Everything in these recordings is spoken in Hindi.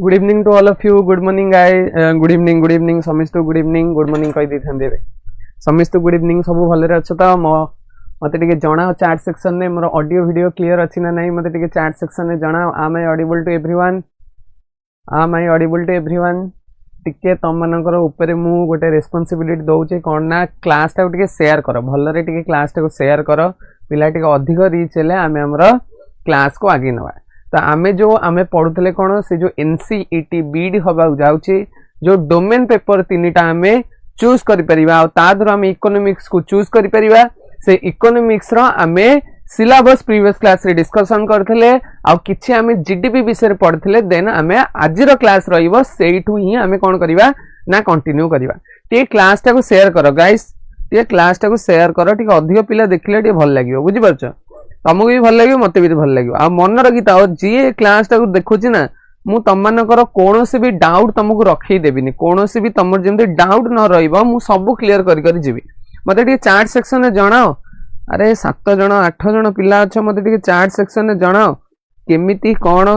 Good evening to all of you good morning guys good evening समिस्त गुड इवनिंग गुड मॉर्निंग कहि दैथांदे समिस्त गुड इवनिंग सब भले अच्छे तो मते टिके जणा चैट सेक्शन में मोर ऑडियो वीडियो क्लियर अछि ना नहीं मते टिके चैट सेक्शन में जणा आम आई ऑडिबल टू एवरीवन टिके तम मानकर ऊपर मु गोटे रेस्पोंसिबिलिटी दउचे कोन ना क्लास टा टिके शेयर करो भल्ले रे टिके क्लास टा को शेयर करो पिला टिके अधिक रीच हेले आमे हमर क्लास को आगे नवा तो आमे जो आमे पढुतले कोन से जो एनसीईटी बीडी होबा जाउची जो डोमेन पेपर तीनटा आमे चूज करि परिबा आ तादर आमे इकोनॉमिक्स को चूज करि परिबा से इकोनॉमिक्स रो आमे सिलेबस प्रीवियस क्लास रे डिस्कशन करथले आ किछि आमे जीडीपी विषय रे पढथले देन आमे आजिरो क्लास रहिबो सेइठु ही आमे कोन करिबा ना कंटिन्यू करिबा ते क्लास टा को शेयर करो गाइस ते क्लास टा को शेयर करो ठीक अधिक पिला देखले टे भल लागियो बुझि परछ तुमको भी भल लगे मत भी भल लगे आ मन रखिता जी क्लास टाक देखुची ना मु तम मानकर कौन से भी डाउट तुमको रखी देबिनी कौन से भी तुम जमी डाउट न रहिबो मु सब क्लियर करी जीवी मते टिके चैट सेक्शन में जणाओ अरे 7 जण 8 जण पिला अच्छा मते टिके चैट सेक्शन में जणाओ केमिति कोन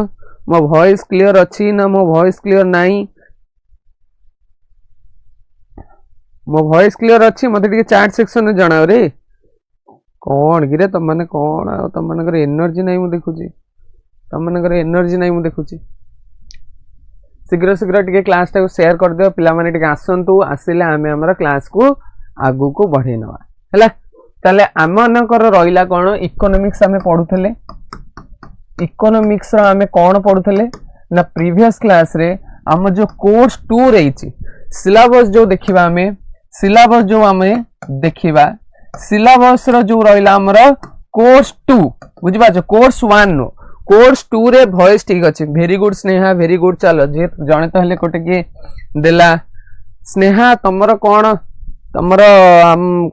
मो वॉइस क्लियर अछि ना मो वॉइस क्लियर नाही मो वॉइस क्लियर अछि मते टिके चैट सेक्शन में जणाओ रे कौन गिरे तुम मैंने कौन तुम मानकर एनर्जी नहीं मु देखुची तुम मानकर एनर्जी नहीं मु देखुची शीघ्र शीघ्र टिके क्लास टा को शेयर कर दियो पिला माने टिके आसंतु आसिले आमे हमर क्लास को आगु को बढ़े नवा हैला ताले आमनकर रहिला कोन इकोनॉमिक्स आमे पढुथले इकोनॉमिक्स रो आमे कोन पढुथले ना प्रीवियस क्लास रे हम जो कोर्स 2 रहिची सिलेबस जो देखिबा आमे सिलेबस जो आमे देखिबा सिलेबस रो जो रहिला हमर कोर्स 2 बुझि बाजो कोर्स 1 नो कोर्स 2 रे वॉइस ठीक अछि very good Sneha very good चलो जे जणे तो हले कोटे के देला स्नेहा तमरो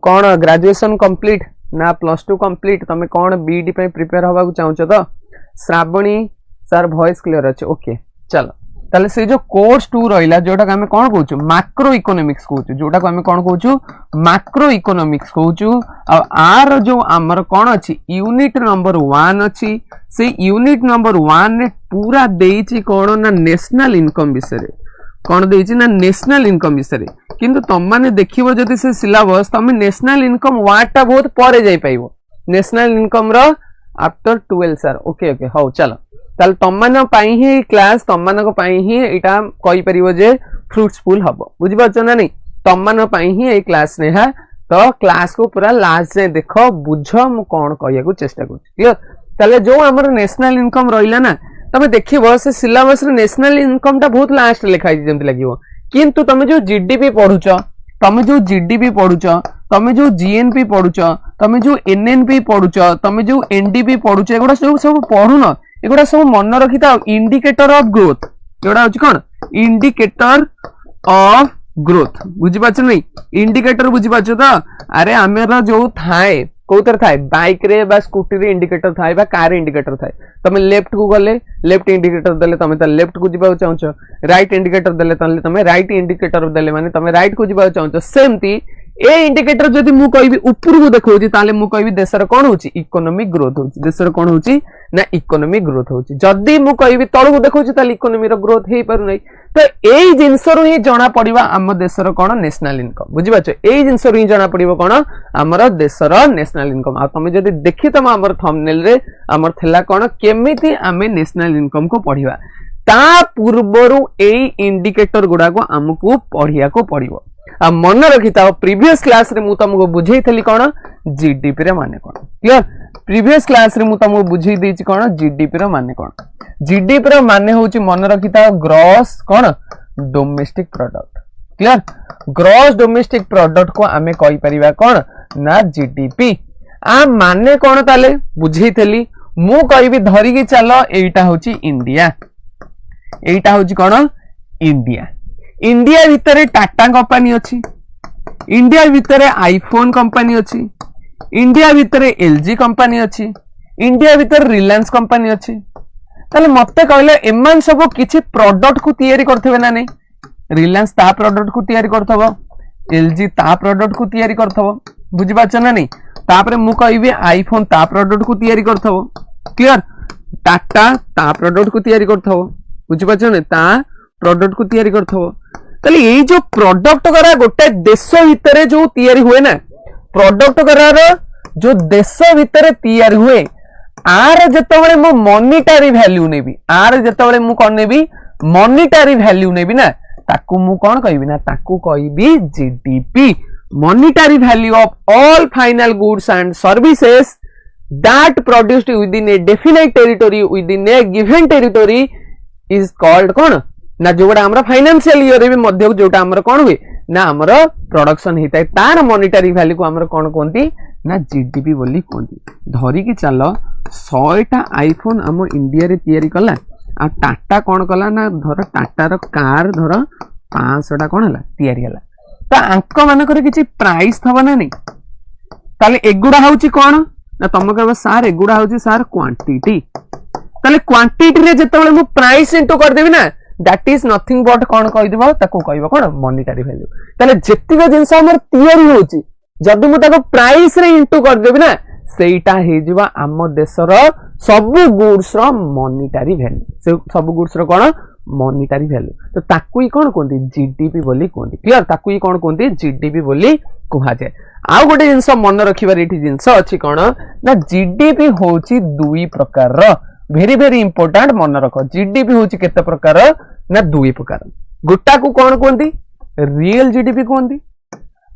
कोन ग्रेजुएशन कंप्लीट ना +2 कंप्लीट तमे कोन बीडी पे प्रिपेयर होबा को चाहौ छ तो श्रावणी सर वॉइस क्लियर अछि ओके चलो ताले से जो कोर्स 2 रहिला जोटा हमें कोन कहूछु मैक्रो इकोनॉमिक्स कहूछु जोटा को हमें कोन कहूछु मैक्रो इकोनॉमिक्स कहूछु आ आर जो हमर कोन अछि यूनिट नंबर 1 अछि से यूनिट नंबर 1 ने पूरा देइछि कोन ना नेशनल इनकम विषय कोन देइछि ना नेशनल इनकम विषय किंतु तुम माने देखिबो जदि से सिलेबस तमे नेशनल इनकम वाटा बहुत परे जाई पाइबो नेशनल इनकम रो आफ्टर 12 सर ओके ओके हो चलो ताल तममान पाई ही क्लास तममान को पाई ही एटा कहि परिबो जे फ्रूटफुल हबो बुझि परछ ना नहीं तममान पाई ही ए क्लास ने है तो क्लास को पूरा लास्ट जे देखो बुझो मु कोन कहिया को चेष्टा करू क्लियर ताले जो हमर नेशनल इनकम रहिला ना तमे देखिबो से सिलेबस रे नेशनल इनकम टा बहुत लास्ट लिखाई जेमति लागिवो किंतु तमे जो जीडीपी पढुछ तमे जो जीडीपी पढुछ तमे जो जीएनपी पढुछ तमे जो एनएनपी पढुछ तमे जो एनडीपी पढुछ एगुडा सब पढुन एगुडा सब मन रखिता इंडिकेटर ऑफ ग्रोथ एगुडा होची कोन इंडिकेटर ऑफ ग्रोथ बुझि पाछ नहीं इंडिकेटर बुझि पाछ तो अरे आमेरा जो थाए कोतर थाए बाइक रे बा स्कूटी रे इंडिकेटर थाए बा कार इंडिकेटर थाए तमे लेफ्ट को गले लेफ्ट इंडिकेटर देले तमे त लेफ्ट को जिबा चाहछो राइट इंडिकेटर देले तमे राइट इंडिकेटर देले माने तमे राइट को जिबा चाहछो सेमती ए इंडिकेटर जदि मु कहबी ऊपर को देखौची ताले मु कहबी देशर कोन होची इकोनॉमिक ग्रोथ होची देशर कोन होची ना इकोनॉमिक ग्रोथ होची जदि मु कहबी तळ को देखौची ताले इकोनॉमी रो ग्रोथ हेई पारु नै तो एई जिंस रो ही जणा पडिबा हम देशर कोन नेशनल इनकम बुझि बाचो एई जिंस रो ही जणा पडिबो कोन हमर देशर नेशनल इनकम आ तमे जदि देखि तम हमर थंबनेल रे हमर थला कोन केमिति आमे नेशनल इनकम को पढिबा ता पूर्वरु एई इंडिकेटर गुडा को हमकु पढिया को पडिबो आ मन रखिता प्रीवियस क्लास रे मु तुमको बुझेई थली कोन जीडीपी रे माने कोन क्लियर प्रीवियस क्लास रे मु तुमको बुझेई देछि कोन जीडीपी रे माने कोन जीडीपी रे माने होची मन रखिता ग्रॉस कोन domestic product clear gross domestic product को आमे कहि परिबा कोन ना जीडीपी आ माने कोन ताले बुझेई थली मु कहबी धरि कि चलो एटा होची इंडिया एटा होची कोन इंडिया इंडिया भितरे टाटा कंपनी अछि इंडिया भितरे आईफोन कंपनी अछि इंडिया भितरे एलजी कंपनी अछि इंडिया भितरे रिलायंस कंपनी अछि ताले मते कहले एमान सब किछि प्रोडक्ट को तयारी करथबे ना नै रिलायंस ता प्रोडक्ट को तयारी करथबो एलजी ता प्रोडक्ट को तयारी करथबो बुझि बाच ना नै तापरे मु कहबी आईफोन ता प्रोडक्ट को तयारी करथबो क्लियर टाटा ता प्रोडक्ट को तयारी करथबो बुझिपारछ ने ता प्रोडक्ट को तैयारी करथबो ताले एई जो प्रोडक्ट करा गोटे देश भितर जो तैयारी हुए ना प्रोडक्ट करार जो देश भितर तैयारी हुए आर जेतेबेले मो मॉनिटरी वैल्यू नेबी आर जेतेबेले मु कोन नेबी मॉनिटरी वैल्यू नेबी ना ताकू मु कोन कहबी ना ताकू कहबी GDP monetary value of all final goods and services that produced within a definite territory within a given territory is called कौन ना जोड़ा हमरा फाइनेंशियल ईयर भी मध्य जोटा हमरा कौन हुए ना हमरा प्रोडक्शन हेता है तार मॉनिटरी वैल्यू को हमरा कौन कोंती ना जीडीपी बोली कोंती धरी की चलो 100 टा आईफोन हम इंडिया रे तैयारी कला आ टाटा कौन कला ना धर टाटा रो कार धर 500 टा कौन हला तैयारी हला त अंक मान करे किछि प्राइस थबा ना नहीं ताले एगुडा होउची कौन ना तुम कह सार एगुड़ा हूँ सार क्वांटिटी ताले क्वांटिटी रे जेतेबेले मु प्राइस इनटू कर देबी ना दैट इज नथिंग बट कोन कहि देबो ताको कहबो कोन मॉनिटरी वैल्यू ताले जेतिक जिंस हमर तैयारी होची जदि मु ताको प्राइस रे इनटू कर देबी ना सेटा हे जिवा आम देशर सब गुड्स रो मॉनिटरी वैल्यू से सब गुड्स रो कोन मॉनिटरी वैल्यू तो ताकू ही कोन कोंती जीडीपी बोली कोंती क्लियर ताकू ही कोन कोंती जीडीपी बोली कुहा जाय आउ गोटे जिनस मन रखिबार एठी जिनस अछि कोन ना जीडीपी होची दुई प्रकार रो वेरी वेरी इंपोर्टेंट मन रख जीडीपी होची केते प्रकार ना दुई प्रकार गोटा को कोन कोंती रियल जीडीपी कोंती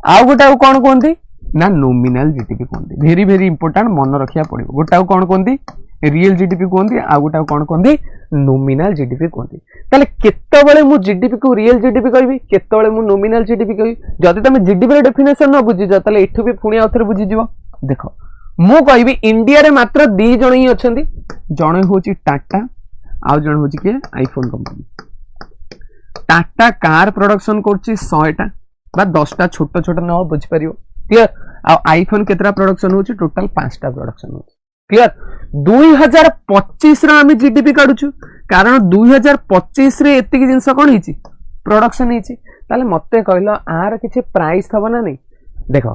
आउ गोटा को कोन कोंती ना नॉमिनल जीडीपी कोंती वेरी वेरी इंपोर्टेंट मन रखिया पड़िबो गोटा को कोन कोंती रियल जीडीपी कोंती आ गोटा को कोन कोंती नॉमिनल जीडीपी कोंती ताले केतेबेले मु जीडीपी को रियल जीडीपी कहबी केतेबेले मु नॉमिनल जीडीपी कहबी जदि तमे जीडीपी रे डेफिनेशन न बुझी जा ताले एठु भी पुणी आउथरे बुझी जिवो देखो मु कहबी इंडिया रे मात्र 2 जण ही अछंती जणे होची टाटा आ जण होची के iPhone company Tata car production करची 100 टा बा 10 टा छोट छोट न बुझ परियो क्लियर आ आईफोन केतरा प्रोडक्शन होची टोटल 5 टा प्रोडक्शन होची क्लियर 2025 रा हम जीडीपी काढुछु कारण 2025 रे एतिकी जिंस कोन हिची प्रोडक्शन हिची ताले मते कहलो आर किछि प्राइस थबो ना नहीं देखो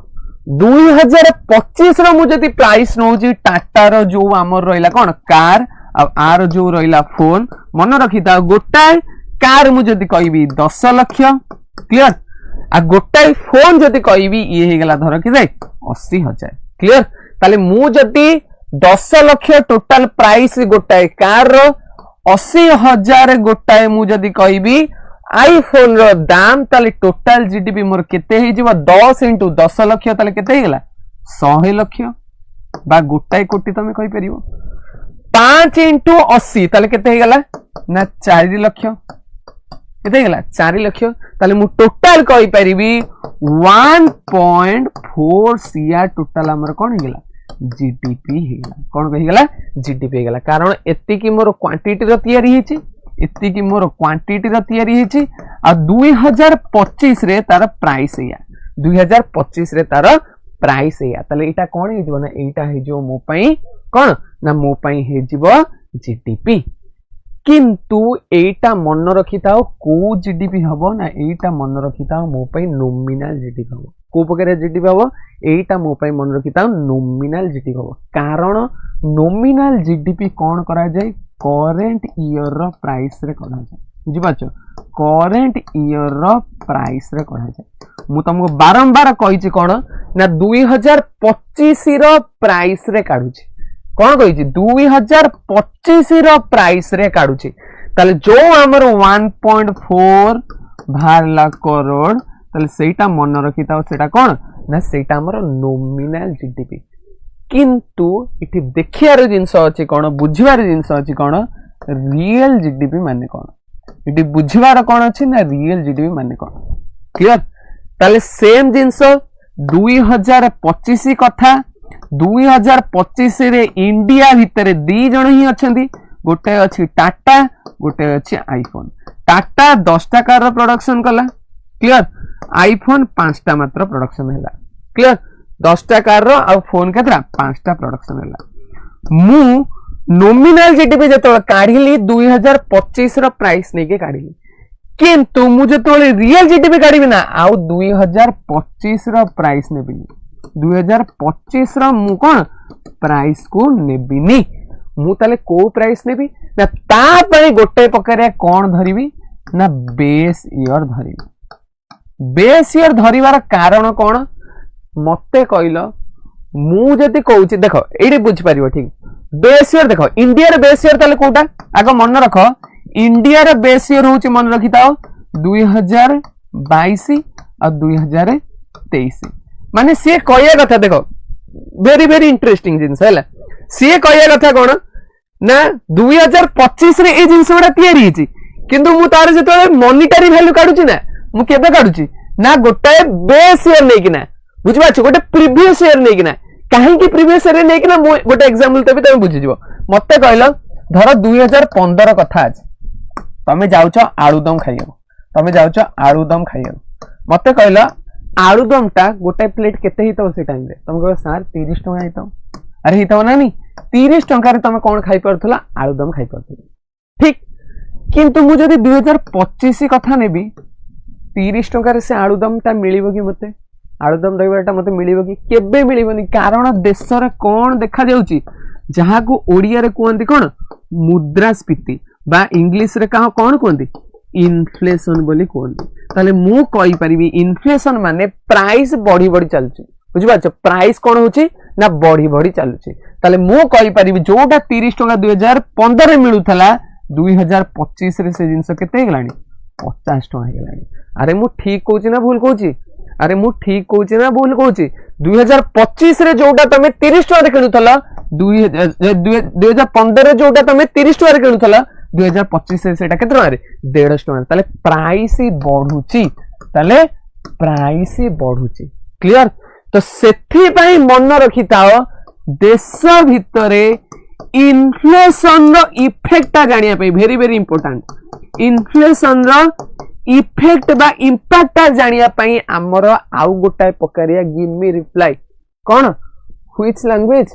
2025 रो मु जति प्राइस नौजी टाटा रो जो हमर रहिला कोन कार आर जो रहिला फोन मन रखिता गोटाय कार मु जति कहबी 10 लाख क्लियर आ गोटाय फोन जति कहबी ये हे गेला धर कि जाय 80,000 क्लियर ताले मु जति 10 लाख टोटल प्राइस गोटाए कार रो 80,000 गोटाए मु जदी कहबी आईफोन रो दाम ताले टोटल जीडीपी मोर केते हे जिवो 10 * 10 लाख ताले केते हे गेला 100 लाख बा गोटाए कोटी तमे कहि परियो 5 * 80 ताले केते हे गेला ना 4 लाख केते हे गेला 4 लाख ताले मु टोटल कहि परिबी 1.4 सीआर टोटल हमर कोन हे गेला जीडीपी हेगला कोन कहि गेला जीडीपी हेगला कारण एति की मोर क्वांटिटी रो तयारी हिची एति की मोर क्वांटिटी रो तयारी हिची आ 2025 रे तार प्राइस हेया 2025 रे तार प्राइस हेया तले एटा कोन हे जिवो ना एटा हे जो मो पई कोन ना मो पई हे जिवो जीडीपी किंतु एटा मन रखिताओ को जीडीपी हबो ना एटा मन रखिताओ मो पई नॉमिनल जीडीपी हबो को प्रकार जीडीपी हबो एटा मो पई मन रखिताओ नॉमिनल जीडीपी हबो कारण नॉमिनल जीडीपी कोन करा जाय करेंट ईयर रो प्राइस रे करा जाय बुझि पाछो करेंट ईयर रो प्राइस रे करा जाय मु तुमको बारंबार कहिछि कोन ना 2025 रो प्राइस रे काढुछि कोन कहिछि 2025 रो प्राइस रे काढुछि ताले जो हमर 1.4 भारला करोड़ ताले सेटा मन रखिताओ सेटा कोन ना सेटा हमर नॉमिनल जीडीपी किंतु इठी देखियार जिंस अछि कोन बुझिवार जिंस अछि कोन रियल जीडीपी माने कोन इठी बुझिवार कोन अछि ना रियल जीडीपी माने कोन क्लियर ताले सेम जिंस 2025 कथा 2025 रे इंडिया भितर 2 जण ही अछंती गोटे अछि टाटा गोटे अछि आईफोन टाटा 10 टा कार प्रोडक्शन कला क्लियर आईफोन 5 टा मात्र प्रोडक्शन हैला क्लियर 10 टा कार रो आ फोन केतरा 5 टा प्रोडक्शन हैला मु नॉमिनल जीडीपी जतो काढिली 2025 रो प्राइस नै के काढिली किंतु मु जतो रियल जीडीपी काढिबी ना आ 2025 रो प्राइस नेबिनी 2025 रो मु कोन प्राइस को नेबिनी मु ताले को प्राइस नेबी ना ता पई गोटे प्रकार कौन धरिबी ना बेस ईयर धरिबी। बेस ईयर धरिबार कारण कौन मते कहलो मु जति कहूची देख एडी बुझ परिबो ठीक। बेस ईयर देख इंडिया रे बेस ईयर ताले कोटा आग मन रख इंडिया रे बेस ईयर होची मन रखिताओ 2022 और 2023 माने सी कहया कथा देख वेरी वेरी इंटरेस्टिंग जिनस है सी कहया कथा कौन ना 2025 रे ए जिनस गुडा तयारी हिची किंतु मु तार जते मॉनिटरी वैल्यू काढुची ना मु केबे काढुची ना गोटे बेस ईयर नै किना बुझबा छ गोटे प्रीवियस ईयर नै किना काहे कि प्रीवियस ईयर नै किना मु गोटे एग्जांपल तबे तमे बुझि जिवो मते कहलो धर 2015 कथा आज तमे जाउछ आलुदम खाइयो तमे जाउछ आलुदम खाइयो मते कहलो आलुदम टा गोटे प्लेट केते हितो से टाइम रे तमे कहलो सर 30 टका हितो अरे हितो ना नी 30 टका रे तमे कोन खाइ परथला आलुदम खाइ परथला ठीक किंतु मु जदी 2025 कथा नेबी 30 टका रे से आलुदम टा मिलिबो कि मते आलुदम दहीबराटा मते मिलिबो कि केबे मिलिबोनी कारण देश रे कोन देखा जाउची जहा को ओडिया रे कोंती कोन मुद्रास्फीति बा इंग्लिश रे का कोन कोंती इन्फ्लेशन बोली कोंती ताले मु कहि परिबी इन्फ्लेशन माने प्राइस बढ़ी बढ़ी चलची बुझबा छ प्राइस कोन होची ना बढ़ी बढ़ी चलची ताले मु कहि परिबी जोटा 30 टका 2015 रे मिलुथला 2025 रे से जिंस केते गेलानी 50 टका गेलानी अरे मु ठीक कहूची ना भूल कहूची अरे मु ठीक कहूची ना भूल कहूची 2025 रे जोटा तमे 30 टका रे किनुथला 2015 रे जोटा तमे 30 टका रे किनुथला 2025 रे सेटा केते टका रे 150 टका ताले प्राइस ही बढ़ुची ताले प्राइस ही बढ़ुची क्लियर तो सेथि पई मन रखिताओ देश भितरे इन्फ्लेशन रो इफेक्ट जानिया पई वेरी वेरी इंपोर्टेंट इन्फ्लेशन रो इफेक्ट बा इंपैक्ट जानिया पई हमर आउ गोटाय प्रकारिया गिव मी रिप्लाई कोन व्हिच लैंग्वेज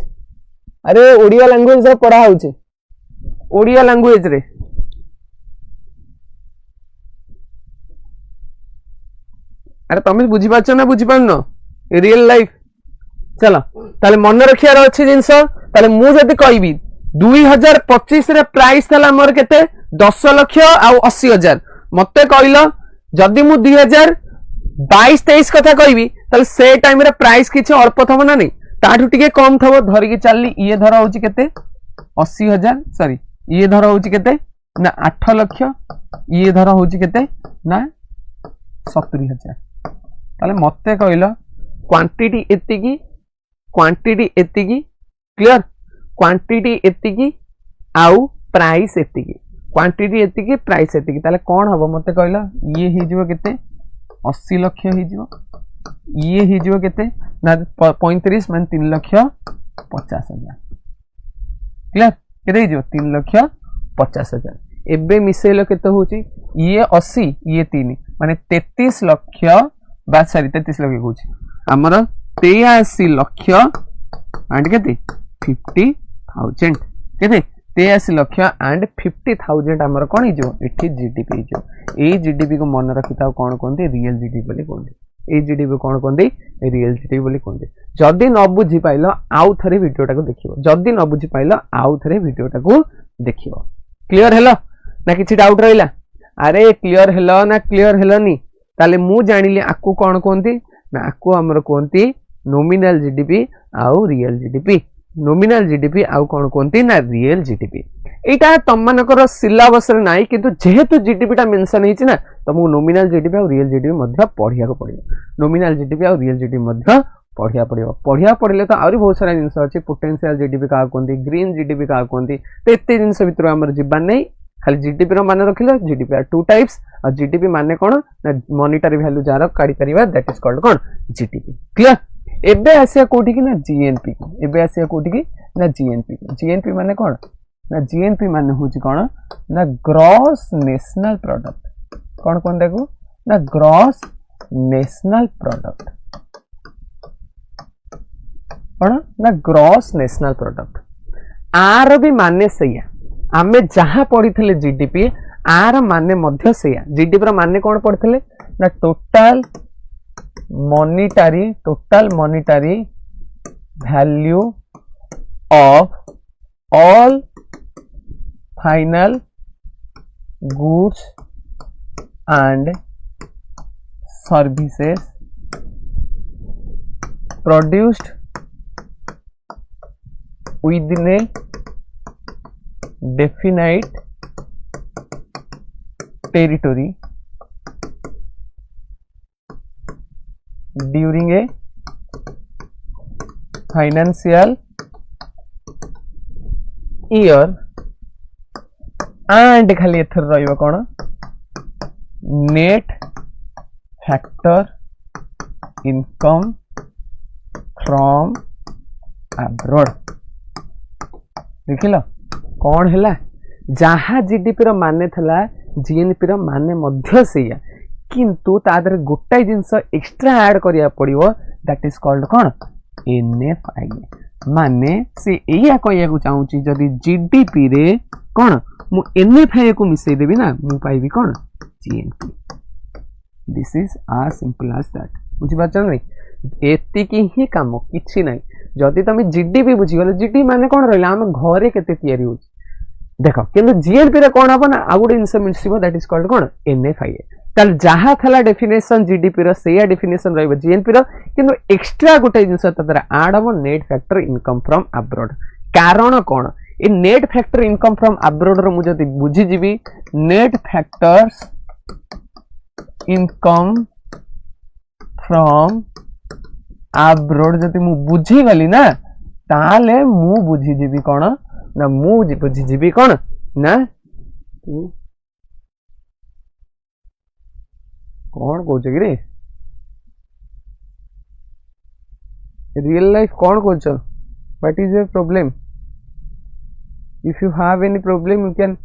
अरे ओडिया लैंग्वेज रे पढ़ा होउचे ओडिया लैंग्वेज रे अरे तमे बुझी पाछ ना बुझी पाउनो रियल लाइफ चलो ताले मन रखियार अछि जिंस ताले मु जदी कहबी 2025 रे प्राइस थला मोर केते 10 लाख आ 80 हजार मते कहलो जदी मु 2022 23 कथा कहबी ताले से टाइम रे प्राइस किछ अल्प थबो ना नहीं ताठू टिके कम थबो धरि के चलली ये धरा होची केते 80 हजार सॉरी ये धरा होची केते ना 8 लाख ये धरा होची केते ना 70 हजार ताले मते कहलो क्वांटिटी एतिकी क्लियर क्वांटिटी एतिकी आउ प्राइस एतिकी क्वांटिटी एतिकी प्राइस एतिकी ताले कोन हबो मते कहलो ये हि जिवो केते 80 लाख हि जिवो ये हि जिवो केते ना 35 मान 3 लाख 50 हजार क्लियर केते हि जिवो 3 लाख 50 हजार एबे मिसेलो केते होची ये 80 ये 3 माने 33 लाख बा सॉरी 33 लाख होची हमर 83 लाख एंड केते 50,000 केते 83 लाख एंड 50,000 हमर कोन हिजो एठी जीडीपी हिजो ए जीडीपी को मन रखिताओ कोन कोनते रियल जीडीपी बोली कोनते ए जीडीपी कोन कोनते रियल जीडीपी बोली कोनते जदी न बुझी पाइलो आउ थरे वीडियोटा को देखिबो जदी न बुझी पाइलो आउ थरे वीडियोटा को देखिबो क्लियर हेलो ना किछि डाउट रहिला अरे क्लियर हेलो ना क्लियर हेलोनी ताले मु जानिले आकु कोन कोनती ना आकु हमर कोनती नॉमिनल जीडीपी आउ रियल जीडीपी नॉमिनल जीडीपी आउ कोन कोनती ना रियल जीडीपी एटा तम मानकर सिलेबस रे नाही किंतु जेहेतु जीडीपी टा मेंशन हिची ना तमु नॉमिनल जीडीपी आउ रियल जीडीपी मध्ये पढिया को पड़ियो नॉमिनल जीडीपी आउ रियल जीडीपी मध्ये पढ़िया पढ़िले तो आउरी बहुत सारा जिनस अछि पोटेंशियल जीडीपी का कोनती ग्रीन जीडीपी का कोनती तो एते जिनस भितर हमर जीवन नै खाली जीडीपी रो माने रखिलो जीडीपी आर टू टाइप्स और जीडीपी माने कोन ना मॉनिटरी वैल्यू जार काढी परिबा दैट इज कॉल्ड कोन जीडीपी क्लियर एबे आसे कोठी की ना जीएनपी एबे आसे कोठी की ना जीएनपी माने कोन ना जीएनपी माने होची कोन ना ग्रॉस नेशनल प्रोडक्ट कोन कोन देखो ना ग्रॉस नेशनल प्रोडक्ट कोन ना ग्रॉस नेशनल प्रोडक्ट आर भी माने सैया आमे जहां पढ़िथिले जीडीपी आर माने मध्य सैया जीडीपी रो माने कोन पढ़िथिले ना total monetary value of all final goods and services produced within a definite territory during a financial year and खाली एथर रहिबो कोन net factor income from abroad देखिल कौन है जहाँ जीडीपी रो माने थला जीएनपी रो माने मध्य सेया किंतु तादर गोटाई जिंस एक्स्ट्रा ऐड करिया पड़िवो दैट इज कॉल्ड कौन एनएफआई माने से एया कहया को चाहूची जदी जीडीपी रे कौन मु एनएफआई को मिसई देबी ना मु पाइबी कौन GNP this is as simple as that बुझी पाछ नहीं एति की ही काम किछि नहीं जदि तुम जीडीपी बुझी गले जीडीपी माने कौन रहिला हम घरे केते तयारी हो देखो किंतु जीएनपी रे कौन हबो ना आ गुड इनसे मिलसिबो दैट इज कॉल्ड कौन एनएफआई तल जहा थला डेफिनेशन जीडीपी रो सेया डेफिनेशन रहबो जीएनपी रो किंतु एक्स्ट्रा गुटे जिंस ततरा ऐड हबो net factor income from abroad कारण कौन ए net factor income from abroad रो मु जदि बुझी जीबी net factors income from abroad जति मु बुझी गली ना ताले मु बुझी जीबी कोन ना मु बुझी जीबी कोन ना कोन कोछ कि रे रियल लाइफ कोन कोछ what is your problem if you have any problem you can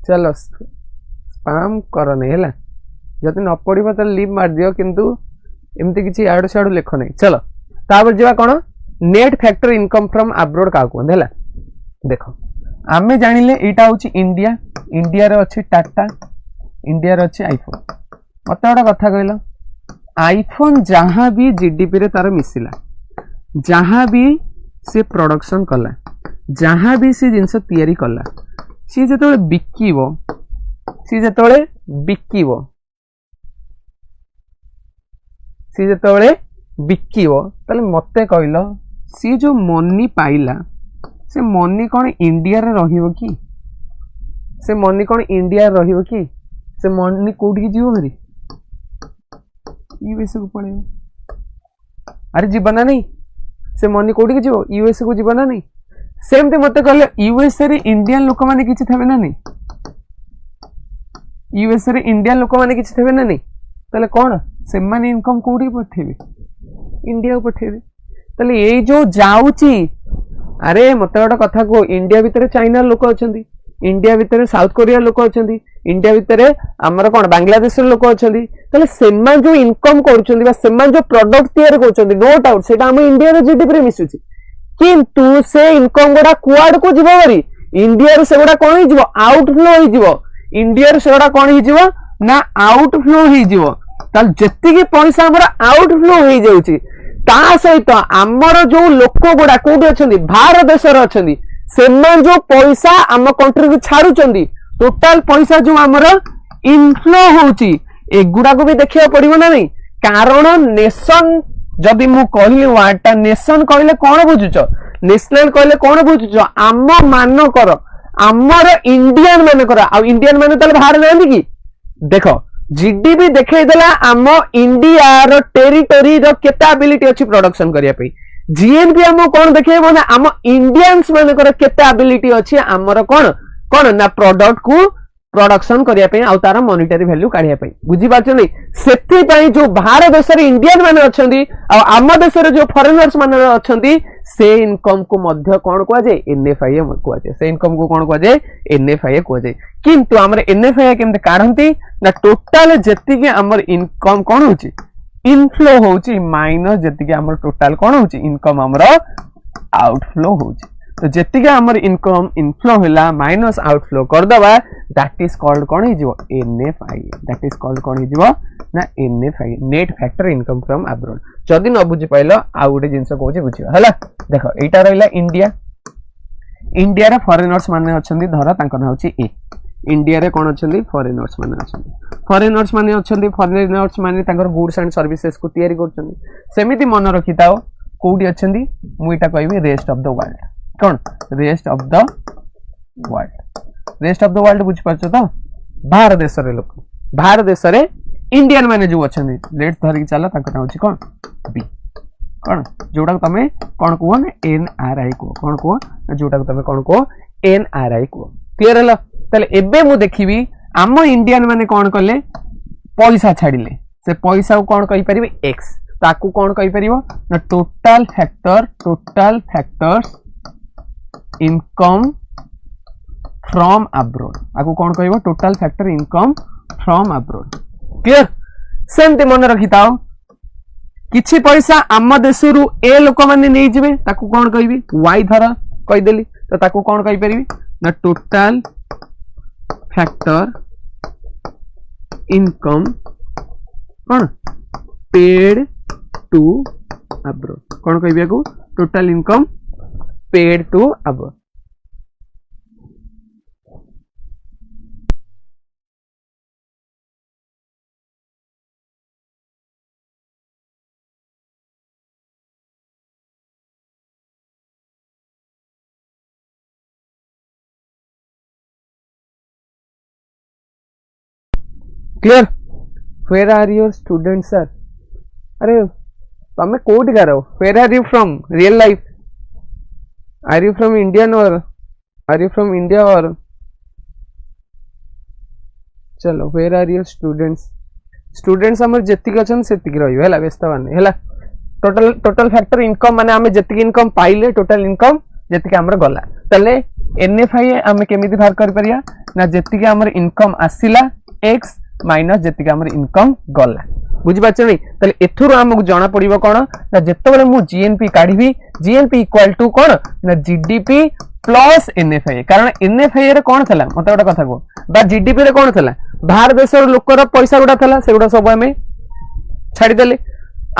चलो स्पैम करो नहीं है जदि न पढ़ो तो लीव मार दियो किंतु एमती किसी आड़ू साड़ू लेख नहीं चलो तापर जीवा कौन net factor income from abroad का कहते है देख आमे जानिले एटा होची इंडिया इंडिया रे अछि टाटा इंडिया रे अछि आईफोन मत गोटा कथा कहलो आईफोन जहां भी जीडीपी रे तार मिसिला जहां भी से प्रोडक्शन कला जहां भी से जिंस तयारी कला सी जेतोले बिकिबो सी जेतोले बिकिबो सी जेतोले बिकिबो तले मते कहलो सी जो मनी पाइला से मनी कौन इंडिया रे रहिबो कि से मनी कौन इंडिया रे रहिबो कि से मनी कोठी जीवो घरी यूएसए को पळेबो अरे जीवना नहीं से मनी कोठी जीवो यूएसए को जीवना नहीं सेमते मते कहले यूएसए रे इंडियन लोक माने किछि थबे ना नहीं यूएसए रे इंडियन लोक माने किछि थबे ना नहीं तले कोन से माने इनकम कोठी पठेबे इंडिया को पठेबे तले ए जो जाउची अरे मते गोटा कथा को इंडिया भितर चाइना लोक अछंती इंडिया भितर साउथ कोरिया लोक अछंती इंडिया भितर हमर कोन बांग्लादेश लोक अछंती तले सेमा जो इनकम करूछंती बा सेमा जो प्रोडक्ट तयार करूछंती नो डाउट सेटा हम इंडिया रे जीडीपी रे मिसुची किंतु से इनकम गोडा कुआड को जीवो बरी इंडिया रे सेगोडा कोन ही जीवो आउटफ्लो ही जीवो इंडिया रे सेगोडा कोन ही जीवो ना आउटफ्लो ही जीवो ताल जत्ती की पैसा हमर आउटफ्लो ही जाउची ता सहित आमर जो लोक गुड़ा कोठी अछंती भारत देश रे अछंती सेमान जो पैसा आम कंट्री को छाड़ुचंदी टोटल पैसा जो आमर इनफ्लो होउची एगुडा को भी देखिया पड़िबो ना नहीं कारण नेशन जदि मु कहली वाटा नेशन कहले कोन बुझुचो नेशनल कहले कोन बुझुचो आम मानकर आमर इंडियन मानकर आ इंडियन माने तले बाहर नांदी की देखो जीडीपी देखै देला आम इंडिया रो टेरिटरी रो कैपेबिलिटी अछि प्रोडक्शन करिया पे जीएनपी हम कोन देखैबो ना आम इंडियंस मानकर कैपेबिलिटी अछि हमर कोन कोन ना प्रोडक्ट को प्रोडक्शन करिया पे आ तार मॉनेटरी वैल्यू काढिया पे बुझी पाछ नै सेति पई जो भारत देश रे इंडियन माने अछंती आ आम देश रे जो फॉरेनर्स माने अछंती से इनकम को मध्य कोन को जाय एनएफआई को जाय से इनकम को कोन को जाय एनएफआई को जाय किंतु हमर एनएफआई केमते काढंती ना टोटल जेति के हमर इनकम कोन होची इनफ्लो होची माइनस जेति के हमर टोटल कोन होची इनकम हमर आउटफ्लो होची तो जेति के हमर इनकम इनफ्लो होला माइनस आउटफ्लो कर दबा दैट इज कॉल्ड कोन ही जीवो एनएफआई दैट इज कॉल्ड कोन ही जीवो ना NFI net factor income from abroad जदि न बुझी पाइलो आ गुटे जिंस कहूची बुझियो हला देखो एटा रहला इंडिया इंडिया रे फॉरेनर्स माने अछंती धर तांकर नाम होची ए इंडिया रे कोन अछंती फॉरेनर्स माने अछंती फॉरेनर्स माने तांकर गुड्स एंड सर्विसेज को तयारी करछंती सेमिति मन रखिताओ कोडी अछंती मु इटा कहबी rest of the world cone rest of the world बुझ पाछो तो बाहर देश रे लोक बाहर देश रे इंडियन माने जो अछंती लेट्स धरि चला तांकर नाम होची कोन बी कोन जोटा तमे कोन को एनआरआई को कोन को जोटा तमे कोन को एनआरआई को क्लियर हला तले एबे मु देखिबी आम इंडियन माने कोन करले पैसा छाडिले से पैसा को कोन कहि परिबे एक्स ताकू कोन कहि परिबो ना total factors income from abroad आकू कोन कहबो total factor income from abroad clear सेमते मन रखिताओ किछि पैसा आम देशरू ए लोक माने नै जिवे ताकू कोन कहबी वाई धर कहि देली तो ताकू कोन कहि परिबी ना टोटल फैक्टर इनकम कौन पेड टू अब्रॉड कौन कह total income paid to abroad clear where are your student sir अरे तमें कोड कर where are you from real life are you from Indian or are you from India or चलो वेयर आर योर स्टूडेंट्स हमर जतिक अछन सेतिक रहियो हैला व्यस्त माने हैला टोटल फैक्टर इनकम माने हमें जतिक इनकम पाइले टोटल इनकम जतिक हमर गला तले एनएफआई हमें केमिति भाग कर परिया ना जतिक हमर इनकम आसिला एक्स माइनस जतिक हमर इनकम गला बुझी पाछ नै तले एथुर हमकु जाना पड़िबो कोन ना जेतेबेले मु जीएनपी काढिबी जीएनपी इक्वल टू कोन ना जीडीपी प्लस एनएफआई कारण एनएफआई रे कोन थला मते गोटा कथा को बा जीडीपी रे कोन थला बाहर देशर लोकर पैसा गुडा थला से गुडा सब हमें छाडी देले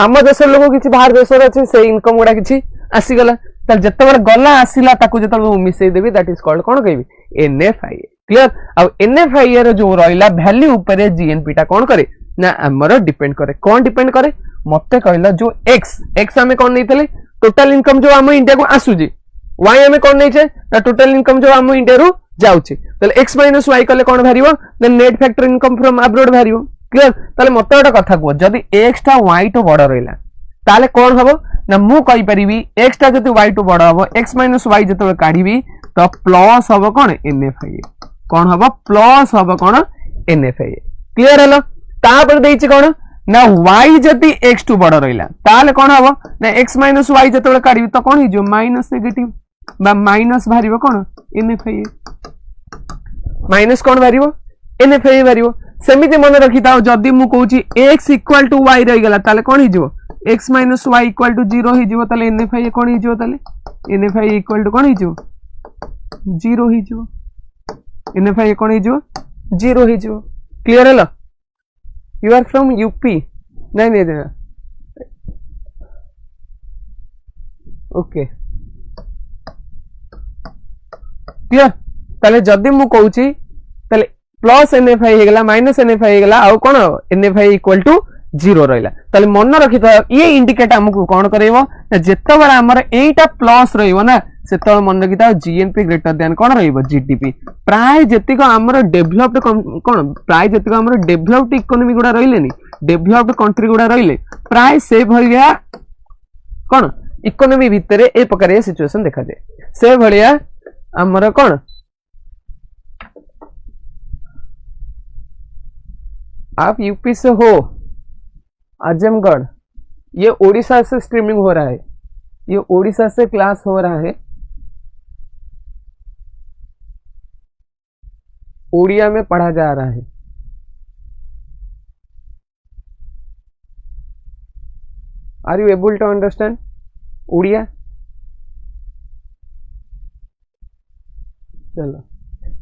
आम देशर लोक किछि बाहर देशर अछि से इनकम गुडा किछि आसी गला तले जेतेबेले गला आसीला ताकू जेतेबेले मिसै देबी दैट इज कॉल्ड कोन कहबी एनएफआई क्लियर अब एनएफआई रे जो रहिला वैल्यू ऊपर जीएनपी टा कोन करे ना हमर डिपेंड करे कौन डिपेंड करे मते कहला जो एक्स हमें कौन नहीं थे टोटल इनकम जो हम इंडिया को आसुजी वाई हमें कौन नहीं ना टोटल इनकम जो हम इंडिया रू जाउची तले एक्स माइनस वाई कले कौन भारिबो then net factor income from abroad भारिबो क्लियर तले मते गोटा कथा को जदी एक्स टा वाई टू बड़ रहिला ताले कौन हबो ना मु कहि परिबी एक्स टा जदी वाई टू बड़ हबो एक्स माइनस वाई जते काढिबी तो प्लस हबो कौन एनएफआई कौन हबो प्लस हबो कौन एनएफआई क्लियर हलो तापर देइछि कोन ना y जति x टू बड़ रहिला ताले कोन हबो ना x माइनस y जतबे काढिबी तो कोन हिजो माइनस नेगेटिव बा माइनस भारिबो कोन एनएफआई माइनस कोन भारिबो एनएफआई भारिबो सेमिति मन रखिताओ जदी मु कहूची x इक्वल टू y रहि गेला ताले कोन हिजो x minus y equal to 0 हिजो ताले एनएफआई कोन हिजो ताले एनएफआई इक्वल टू कोन हिजो 0 हिजो एनएफआई कोन हिजो 0 हिजो clear hello You are from UP? नहीं देना ओके क्लियर ताले जदी मु कहूची ताले प्लस एनएफआई हेगला माइनस एनएफआई हेगला आउ कोन एनएफआई इक्वल टू 0 रहिला ताले मन रखिता ये इंडिकेट हमकु कोन करैबो जेते बेला हमर एटा प्लस रहिबो ना सेतल मन रखिता जीएनपी ग्रेटर देन कोन रहिबो जीडीपी प्राय जेतिक हमर डेवलप्ड कोन प्राय जेतिक हमर डेवलप्ड इकोनॉमी गुडा रहिलेनी डेवलप्ड कंट्री गुडा रहिले प्राय से भलिया कोन इकोनॉमी भितरे ए प्रकार सिचुएशन देखा जाय से भलिया हमर कोन आप यूपी से हो आजमगढ़ ये ओडिशा से स्ट्रीमिंग हो रहा है ये ओडिशा से क्लास हो रहा है ओडिया में पढ़ा जा रहा है are you able to understand Odia चलो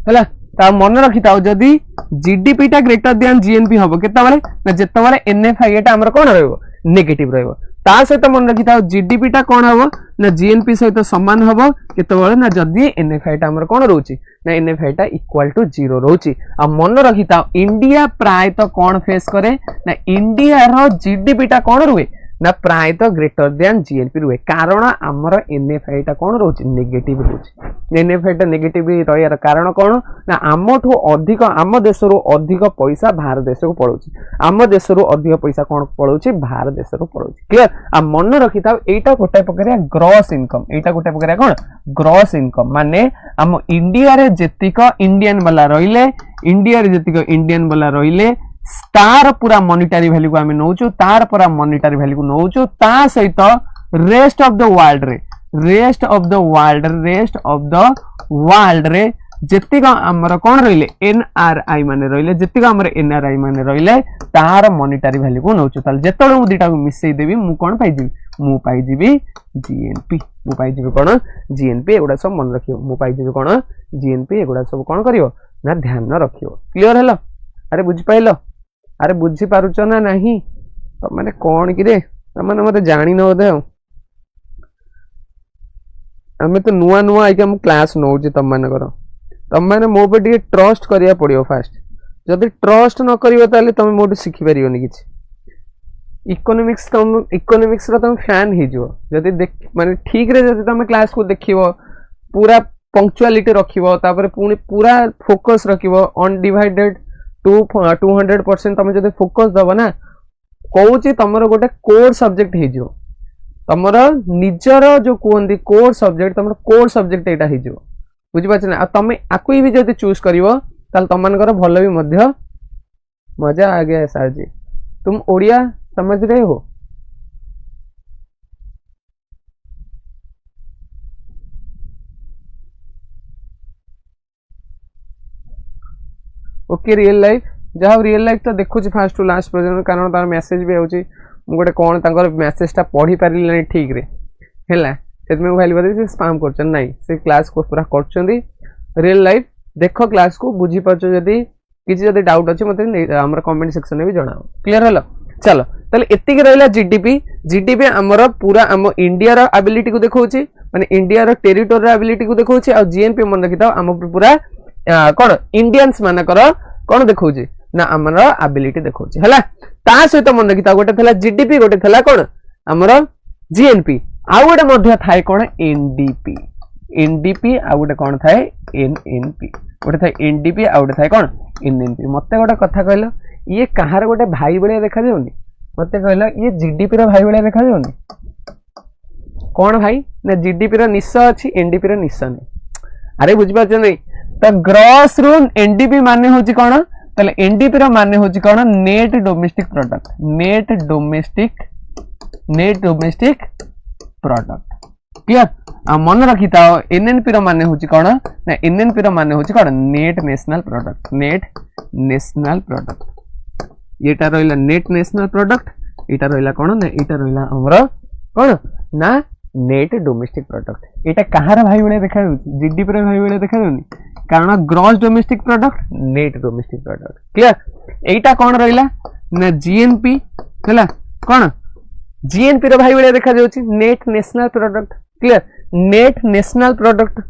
हला ता मन रखिताओ जदी जीडीपी टा ग्रेटर देन जीएनपी हबो केता बेले ना जेता बेले एनएफआई टा हमर कोन रहबो नेगेटिव रहबो ता सहित मन रखि था जीडीपी टा कोन हबो ना जीएनपी सहित समान हबो केतबेले ना जदी एनएफआई टा हमर कोन रहउची ना एनएफआई टा इक्वल टू 0 रहउची आ मन रखि था इंडिया प्राय तो कोन फेस करे ना इंडिया रो जीडीपी टा कोन रुए ना प्राय तो ग्रेटर देन जीएनपी रुए कारण हमर एनएफआई टा कोन रहउची नेगेटिव रहउची एनएफआई टा नेगेटिव रहयार कारण कोन ना आमठो अधिक आम देशरो अधिक पैसा बाहर देश को पळउची आम देशरो अधिक पैसा कोन पळउची बाहर देश को पळउची क्लियर आ मन रखि था एटा गोटे प्रकार ग्रॉस इनकम एटा गोटे प्रकार कोन ग्रॉस इनकम माने आम इंडिया रे जेतिक इंडियन वाला रहिले इंडिया रे जेतिक इंडियन वाला रहिले तार पूरा मॉनिटरी वैल्यू को आमे नौचु तार पूरा मॉनिटरी वैल्यू को नौचु ता सहित रेस्ट ऑफ द वर्ल्ड रे जेतिक हमर कोन रहिले एनआरआई माने रहिले जेतिक हमर एनआरआई माने रहिले तार मॉनिटरी वैल्यू को नौचु ताल जेतोळे मु दिटा को मिसई देबी मु कोन पाइ जिबी मु पाइ जिबी जीएनपी मु पाइ जिबी कोन जीएनपी एगुडा सब मन रखियो मु पाइ जिबी कोन जीएनपी एगुडा सब कोन करियो ना ध्यान रखियो क्लियर हलो अरे बुझि पाइलो अरे बुझी पारुच ना नहीं तो माने कौन कि रे तमने मते जानि न होदे हमें तो नुआ नुआ आइके हम क्लास नौ जे तम माने करो तम माने मो पे टिके ट्रस्ट करिया पड़ियो फास्ट जदि ट्रस्ट न करियो ताले तमे मोटे सिखि परियोनी किछ इकोनॉमिक्स रो तम फैन ही जो जदि देख माने ठीक रे जदि तमे क्लास को देखिवो पूरा पंक्चुअलिटी रखिवो तापर पूरा फोकस रखिवो अनडिवाइडेड 200% तुम जो फोकस दब ना कौची तुम गोटे कोर सब्जेक्ट हो तुम निजर जो कहते कोर सब्जेक्ट तुम कोर सब्जेक्ट यहाँ हो बुझीपार ना तुम आपको भी जब चूज कर तुम भल भी मजा आ गया सर जी तुम ओडिया समझ रहे हो ओके रियल लाइफ जहाँ रियल लाइफ तो देखुँ फास्ट टू लास्ट पर्यटन कारण तार मेसेज भी आउची गोटे कौन तांकर मेसेजटा पढ़ी पारे ठीक रे है भाई बोलते स्पाम कर नहीं से क्लास को पूरा कर रियल लाइफ देख क्लास को बुझी पार्छ जदि किसी जदि डाउट अच्छे मत आम कमेंट सेक्शन में भी जनाओ क्लियर हल चलो ताले एतिक रहिला जीडीपी आमर पूरा आम इंडिया रो एबिलिटी को देखौची माने इंडिया रो टेरिटोरी एबिलिटी को देखौची आ जीएनपी मन रखिता आम पूरा कौन इंडियंस मानकर कौन देखौची ना आमर एबिलिटी देखौची हला ता सहित मन रखिता गोटे थला जीडीपी गोटे थला कौन आमर जीएनपी आ गोटे मध्य थाए कौन एनडीपी आ गोटे कौन थाए एनएनपी गोटे थाए एनडीपी आ गोटे थाए कौन एनएनपी मते गोटे कथा कहलो ये कहार गोटे भाई भलिया देखा जाउनी मते कहलो ये जीडीपी रो भाई भलिया देखा जाउनी कौन भाई ना जीडीपी रो निस्सा अछि एनडीपी रो निस्सा नहीं अरे बुझ पाछ नहीं तो ग्रॉस रू एनडीपी माने होची कोन तले एनडीपी रो माने होची कोन नेट डोमेस्टिक प्रोडक्ट क्लियर आ मन रखिता एनएनपी रो माने होची कोन ना एनएनपी रो माने होची कोन नेट नेशनल प्रोडक्ट एटा रहिला नेट नेशनल प्रोडक्ट एटा रहिला कोन ना एटा रहिला हमरो कोन ना नेट डोमेस्टिक प्रोडक्ट एटा कहार भाई बळे देखा जीडीपी रे भाई बळे देखा जाउनी कारण gross domestic product net domestic product clear एटा कोन रहिला ना जीएनपी हला कोन जीएनपी रे भाई बळे देखा जाउची net national product clear net national product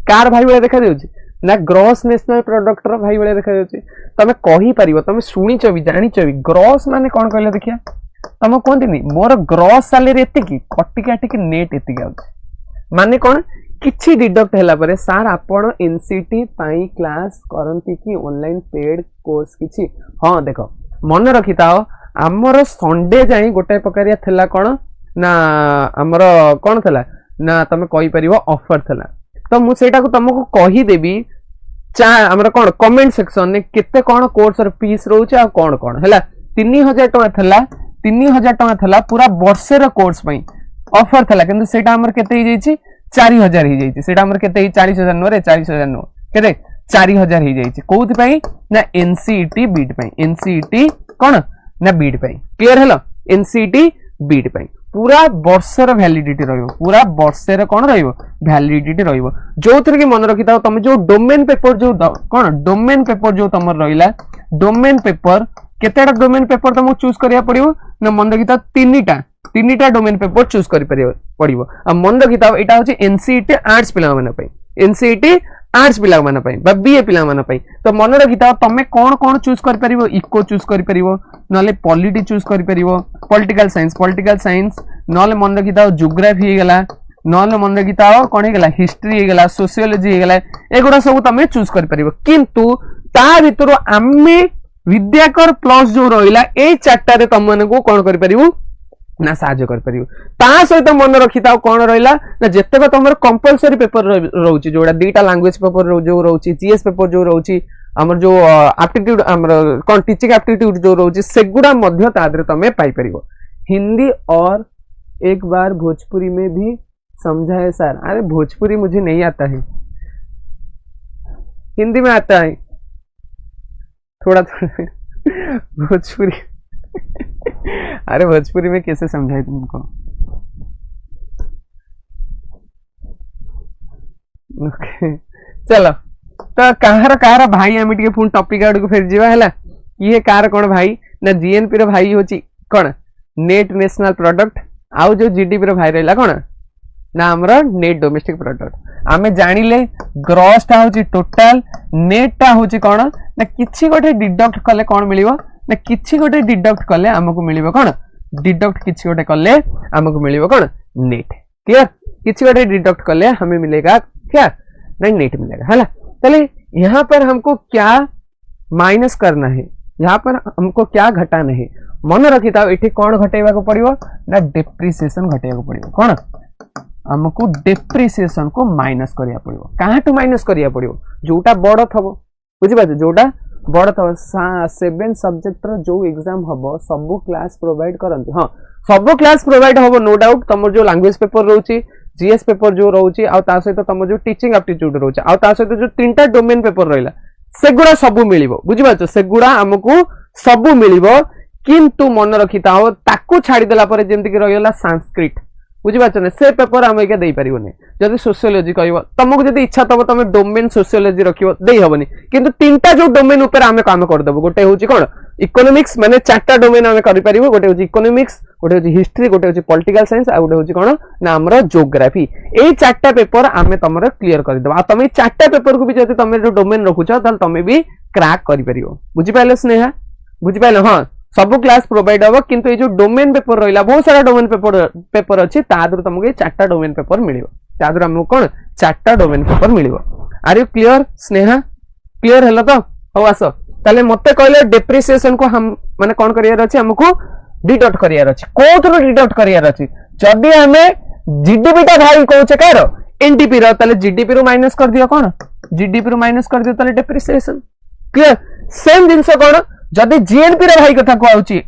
कार भाई बळे देखा जाउची ना ग्रॉस नेशनल प्रोडक्ट रो भाई बळे देखा जाउची तमे कहि परिबो तमे सुनिच भी जानिच भी ग्रॉस माने कोन कहले देखिया तम कहते नहीं मोर ग्रॉस सैलरी एति कटिक आटिक नेट एति माने कौन किछि डिडक्ट हैला परे सार आपण एनसीटी पाई क्लास करंती कि ऑनलाइन पेड कोर्स किछि हां देखो मन रखिताओ हमर संडे जाई गोटे प्रकारिया थला कोन ना हमर कोन थला ना तमे कहि परिबो ऑफर थला तो मु सेटा को तुमको कहि देबी हमर कोन कमेंट सेक्शन ने केते कोन कोर्स र फीस रहउछ आ कोन कोन हैला 3000 टका थला 3000 टका थला पूरा वर्षे रो कोर्स पई ऑफर थला किंतु सेटा हमर केते ही जाईची 4000 ही जाईची सेटा हमर केते ही 40000 नो रे 40000 नो केते 4000 ही जाईची कोउथि पई ना एनसीईटी बीट पई एनसीईटी कोन ना बीट पई क्लियर हलो एनसीईटी बीट पई पूरा वर्षर वैलिडिटी रहइबो पूरा वर्षर कोन रहइबो वैलिडिटी रहइबो जोथरे कि मन रखिता तमे जो डोमेन पेपर जो कोन डोमेन पेपर जो तमर रहिला डोमेन पेपर केतेटा डोमेन पेपर तुमको चूज करिया पड़िबो ना मन रखिता तीनटा तीनटा डोमेन पेपर चूज कर पड़िबो आ मन रखिता एटा होची एनसीईटी आर्ट्स पिला माने पई एनसीईटी आर्ट्स पिला माने पई बा बीए पिला माने पई तो मन रखिता तमे कोन कोन चूज कर परिबो इको चूज कर परिबो नले पॉलिटी चूज कर परिबो पॉलिटिकल साइंस नले मन रखिता ज्योग्राफी हे गला नले मन रखिता कोन हे गला हिस्ट्री हे गला सोशियोलॉजी हे गला एगुडा सब तमे चूज कर परिबो किंतु ता भितरो आम्मे विद्याकर प्लस जो रहिला ए चारटा रे तम मन को कोन कर परिबो ना साहाଯ୍य कर परिबो ता सहित मन रखिता कोन रहिला ना जत्ते तमर कंपलसरी पेपर रहउची जोडा दुईटा लैंग्वेज पेपर जो रहउची जीएस पेपर जो रहउची हमर जो एप्टीट्यूड हमर कोन टीचिंग एप्टीट्यूड जो रहउची सेगुडा मध्य तादरे तमे पाई परिबो हिंदी और एक बार भोजपुरी में भी समझाए सर अरे भोजपुरी मुझे नहीं आता है हिंदी में आता है थोड़ा थोड़ा भोजपुरी अरे भोजपुरी में कैसे समझाए तुमको ओके चलो तो कहार भाई आम टे पुणी टॉपिक आड़ को फेर जीवा है ये कार कौन भाई ना जीएनपी रो भाई होची कौन नेट नेशनल प्रोडक्ट आउ जो जीडीपी रो भाई रहा कौन ना हमर नेट डोमेस्टिक प्रोडक्ट आमे जानिले ग्रॉस टा होची टोटल नेट टा होची कौन ना किछि गोटे डिडक्ट कले कौन मिलिबो ना किछि गोटे डिडक्ट कले हमको मिलिबो कौन डिडक्ट किछि गोटे कले हमको मिलिबो कौन नेट क्लियर किछि गोटे डिडक्ट कले हमें मिलेगा क्या नहीं नेट मिलेगा है ना चलिए यहाँ पर हमको क्या माइनस करना है यहाँ पर हमको क्या घटाना है मन रखिता ये कौन घटेगा को पड़िबो ना डेप्रिसिएशन घटेगा को पड़िबो कौन हमको डेप्रिसिएशन को माइनस करिया पड़िबो कहां टू माइनस करिया पड़िबो जोटा बड़ थबो बुझि पाछो जोटा बड़ थबो 7 सब्जेक्ट रो जो एग्जाम हबो सब क्लास प्रोवाइड करंती हां सब क्लास प्रोवाइड हबो नो डाउट तमर जो लैंग्वेज पेपर रहउची जीएस पेपर जो रहउची आ ता सहित तमर जो टीचिंग एप्टीट्यूड रहउची आ ता सहित जो तीनटा डोमेन पेपर रहिला सेगुडा सब मिलिबो बुझि पाछो सेगुडा हमको सब मिलिबो किंतु मन रखिता हो ताकू छाड़ी देला पर जेंति कि रहिला संस्कृत बुझि पाछो ने से पेपर हम एके देई परिबोनी जदी सोशियोलॉजी कहबो तुमको जदी इच्छा तब तमे डोमेन सोशियोलॉजी रखिबो देई हबनी किंतु तीनटा जो डोमेन ऊपर हमें काम कर देबो गोटे होची कोन इकोनॉमिक्स माने चारटा डोमेन हमें करि परिबो गोटे होची इकोनॉमिक्स गोटे होची हिस्ट्री गोटे होची पॉलिटिकल साइंस आ गोटे होची कोन ना हमरो ज्योग्राफी ए चारटा पेपर हमें तमरो क्लियर कर देबो आ तमे चारटा पेपर को भी जदी तमे जो डोमेन रखुछो ताल तमे भी क्रैक करि परिबो बुझि पाइले स्नेहा बुझि पाइले हां सब क्लास प्रोवाइड हो किंतु ये जो डोमेन पेपर रहिला बहुत सारा डोमेन पेपर अच्छी तादर तुमको चारटा डोमेन पेपर मिलिबो तादर हमको कोन चारटा डोमेन पेपर मिलिबो are you clear Sneha clear हैला तो हो आसो ताले मते कहले डेप्रिसिएशन को हम माने कोन करियार अछि हमको डिडक्ट करियार अछि कोथरो डिडक्ट करियार अछि जदी हमें जीडीपी ता भाई कहउछे कारो एनडीपी रो ताले जीडीपी रो माइनस कर दियो कोन जीडीपी रो माइनस कर दियो ताले डेप्रिसिएशन क्लियर सेम जिंस कोन जदि जीएनपी रे भाई कथा कहउची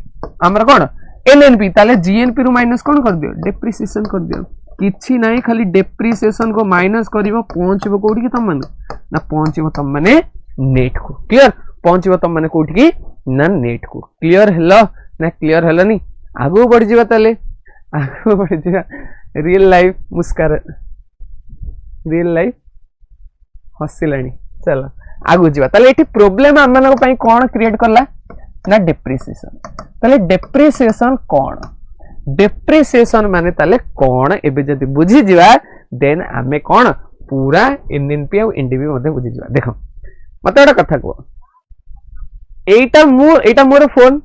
हमर कोन एनएनपी ताले जीएनपी रो माइनस कोन कर दियो डेप्रिसिएशन कर दियो किछि नाही खाली डेप्रिसिएशन को माइनस करिवो पहुंचबो कोठी कि तम माने ना पहुंचबो तम माने नेट को क्लियर पहुंचबो तम माने कोठी कि ना नेट को क्लियर हेलो ना क्लियर हेलो नी आगो बढ़ जीवा ताले आगो बढ़ जीवा रियल लाइफ मुस्कार रियल लाइफ हसिलानी चलो आगु जीवा ताले एठी प्रॉब्लम हम मानको पई कोन क्रिएट करला ना डेप्रिसिएशन ताले डेप्रिसिएशन कोन डेप्रिसिएशन माने ताले कोन एबे जदी बुझी जीवा देन हमें कोन पूरा एनएनपी और एनडीपी मध्ये बुझी जीवा देखो मते एटा कथा को एटा मोर फोन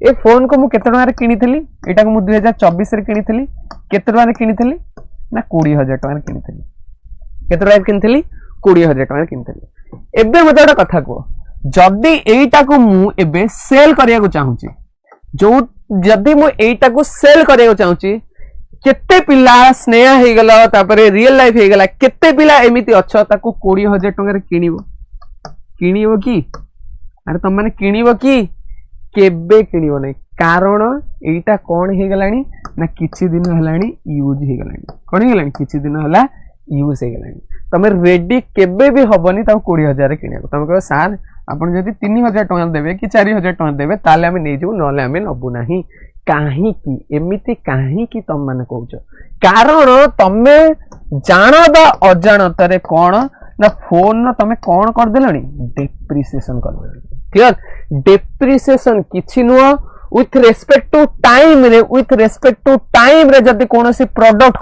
ए फोन को मु केते टका रे किनिथिली एटा को मु 2024 रे किनिथिली केते टका रे किनिथिली ना 20000 टका रे किनिथिली केते टका रे किनिथिली 20000 टका रे किनिथिली एबे मते एटा कथा को जदी एटा को मु एबे सेल करिया को चाहूची जो जदी मु एटा को सेल करिया को चाहूची केते पिला स्नेहा हे गला तापरे रियल लाइफ हे गला केते पिला एमिति अच्छा ताको 20000 टका रे किनिबो की अरे तुम माने किनिबो की केबे किनिबो नै कारण एटा कोन हे गलानी ना किछि दिन हलानी यूज हे गलानी कोन हे गलानी किछि दिन हला यूज हे गलानी तमे रेडी केबे भी हबनी ता 20000 रे किनिया तमे कह सर आपण जदी 3000 टका देबे कि 4000 टका देबे ताले हमें नै जेबो नले हमें नबु नाही काहे की एमिति काहे की तुम माने कहउछ कारण तमे जानबा अजानत रे कोन ना फोन तमे कोन कर देलनी डेप्रिसिएशन कर देलनी क्लियर डेप्रिसिएशन किछि नुआ विथ रेस्पेक्ट टू टाइम रे जदि कोनोसी प्रोडक्ट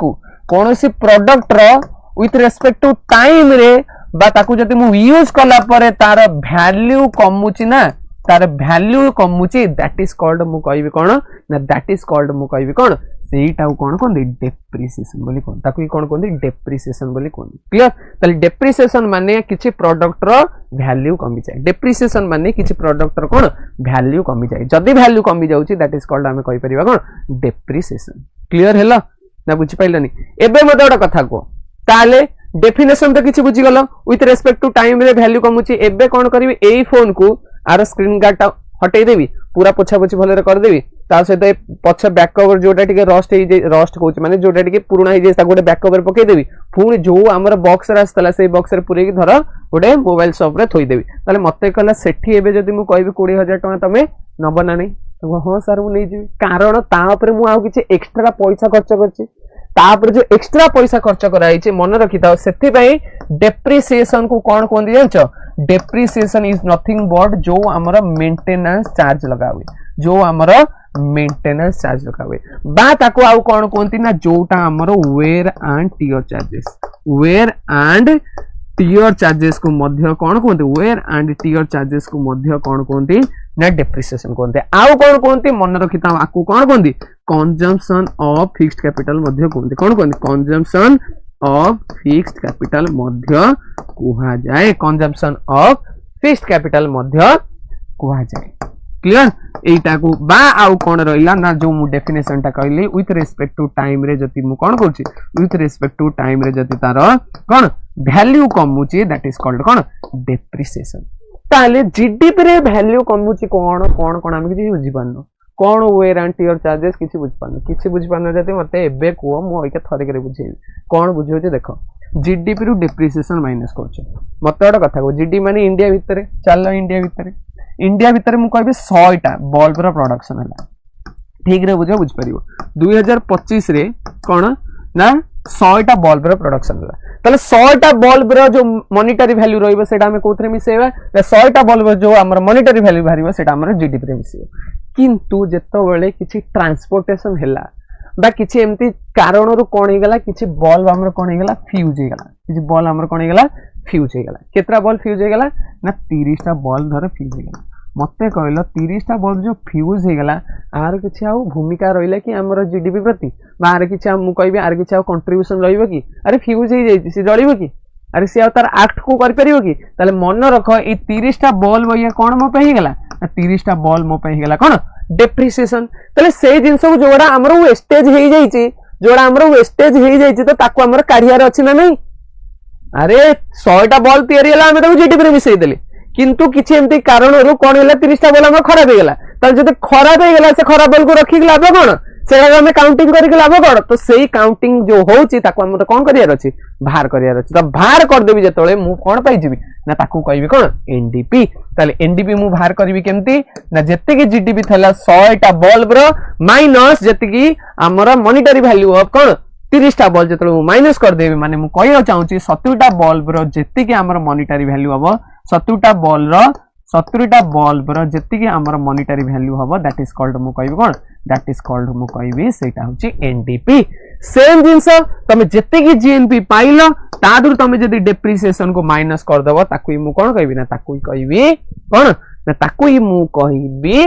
रो विथ रेस्पेक्ट टू टाइम रे बा ताकू जदि मु यूज कला परे तार वैल्यू कमुची ना दैट इज कॉल्ड मु कहबी कोन ना दैट इज कॉल्ड मु कहबी कोन सेटा कोन कोन डेप्रिसिएशन बोली कोन ताकू कोन कोन डेप्रिसिएशन बोली कोन क्लियर ताले डेप्रिसिएशन माने किछि प्रोडक्ट रो वैल्यू कमी जाय डेप्रिसिएशन माने किछि प्रोडक्ट रो कोन वैल्यू कमी जाय जदी वैल्यू कमी जाउची दैट इज कॉल्ड हमें कहि परिबा कोन डेप्रिसिएशन क्लियर हैला ना बुझि पाइलनी एबे मते ओडा कथा को ताले डेफिनेशन तो किछि बुझि गलो विथ रेस्पेक्ट टू टाइम रे वैल्यू कमुची एबे कोन करबी एई फोन को आर स्क्रीन गार्ड टा हटै देबी पूरा पोछा पोछि भले कर देबी ता सहित पछ बैक कवर जोटा टिके रस्ट कहउची माने जोटा टिके पुराना हे जे ता गोटे बैक कवर पके देबी पुणी जो हमर बॉक्स रे आस्तला से बॉक्स रे पुरे की धर गोटे मोबाइल शॉप रे थोई देबी ताले मते कहला सेठी एबे जदी मु कहबी 20000 टका तमे नब ना नहीं तो हां सर मु नै जी कारण ता ऊपर मु आ किछि एक्स्ट्रा पैसा खर्च करछि तापर जो एक्स्ट्रा पैसा खर्च कराई छे मन रखि थाओ सेति पई डेप्रिसिएशन को कोन कोन दियछ डेप्रिसिएशन इज नथिंग बट जो हमर मेंटेनेंस चार्ज लगा हुए जो हमर मेंटेनेंस चार्ज लगा हुए बा ताको आउ कोन कोनती ना जोटा हमर वेयर एंड टियर चार्जेस को मध्य कोन कोनते वेयर एंड टियर चार्जेस को मध्य कोन कोनती ना डेप्रिसिएशन कोनते आउ कोन कोनती मन रखि थाओ आकु कोन कोनती कंजम्पशन ऑफ फिक्स्ड कैपिटल मध्य कोनते कोन कोनती कंजम्पशन ऑफ फिक्स्ड कैपिटल मध्य कुहा जाए कंजम्पशन ऑफ फिक्स्ड कैपिटल मध्य कुहा जाए क्लियर एटा को बा आउ कोन रहिला ना जो मु डेफिनेशन ता कहली विथ रेस्पेक्ट टू टाइम रे जति मु कोन करछि विथ रेस्पेक्ट टू टाइम रे जति तार कोन वैल्यू कमुची दैट इज कॉल्ड कोन डेप्रिसिएशन ताले जीडीपी रे वैल्यू कमुची कोन कोन कोन हम किछि बुझि पानो कोन वेयर एंड टियर चार्जेस किछि बुझि पानो जति मते एबे को मु एके थरे करे बुझेबी कोन बुझियो जे देखो जीडीपी रु डेप्रिसिएशन माइनस करछ मते ओडा कथा को जीडी माने इंडिया भितरे चलो इंडिया भितरे मु कहबे 100 टा बल्ब रो प्रोडक्शन हला ठीक रे बुझ परिबो 2025 रे कोन ना 100 टा बल्ब रो प्रोडक्शन हला ताले 100 टा बल्ब रो जो मॉनिटरी वैल्यू रहइबो सेटा हमें कोथरे मिसेबा 100 टा बल्ब जो हमर मॉनिटरी वैल्यू भारिबो सेटा हमर जीडीपी रे मिसेबो किंतु जेतो बेले किछि ट्रांसपोर्टेशन हला बा किछि एमती कारण रु कोन हे गला किछि बल्ब हमर कोन हे गला फ्यूज हे गला किछि बल्ब हमर कोन हे गला फ्यूज हे गला केतरा बल्ब फ्यूज हे गला ना 30 टा बल्ब धर फ्यूज हे गला मते कहलो 30 टा बल्ब जो फ्यूज हे गला आर किछि आउ भूमिका रहिला कि हमर जीडीपी प्रति बा आर किछि मु कहबी आर किछि आउ कंट्रीब्यूशन रहिबो कि अरे फ्यूज हे जाई से जळिबो कि अरे से तार एक्ट को कर परिबो कि ताले मन रख ए 30 टा बल्ब ये कोन मो पे हे गला 30 टा बल्ब मो पे हे गला कोन डेप्रिसिएशन ताले से जिंस को जोड़ा हमर वेस्टेज हे जाई छि जोड़ा हमर वेस्टेज हे जाई छि तो ताको हमर काढियार अछि ना नहीं अरे 100 टा बल्ब तयारी हला हम तो जीडीपी रे मिसई देले किंतु किछि एमती कारण रु कोन हला 30 टा बल्ब हमर खराब हे गला त जदि खराब हे गला से खराब बल्ब को रखि लाभ कोन सेडा हमें काउंटिंग करिक लाभ कोन तो सेही काउंटिंग जो होउची ताको हम तो कोन करियार अछि बाहर करियार अछि तो बाहर कर देबी जेतोले मु कोन पाई जिबी ना ताको कहबी कोन एनडीपी ताले एनडीपी मु बाहर करबी केमती ना जत्ते की जीडीपी थला 100 टा बल्ब रो माइनस जत्ते की हमर मॉनिटरी वैल्यू ऑफ कोन 30 टा बल्ब जेतोले मु माइनस कर देबी माने मु कहय चाहूची 70 टा बल्ब रो जत्ते की हमर मॉनिटरी वैल्यू हबो 70 टा बल्ब रो 70 टा बल्ब रो जत्ते की हमर मॉनिटरी वैल्यू हबो दैट इज कॉल्ड मु कहबी कोन दैट इज कॉल्ड मु कहबी सेटा होची एनडीपी सेम जिंस तमे जत्ते की जीएनपी पाइलो तादुर तमे जदी डेप्रिसिएशन को माइनस कर दबो ताकू मु कोन कहबी ना ताकू कहबी कोन ना ताकू मु कहबी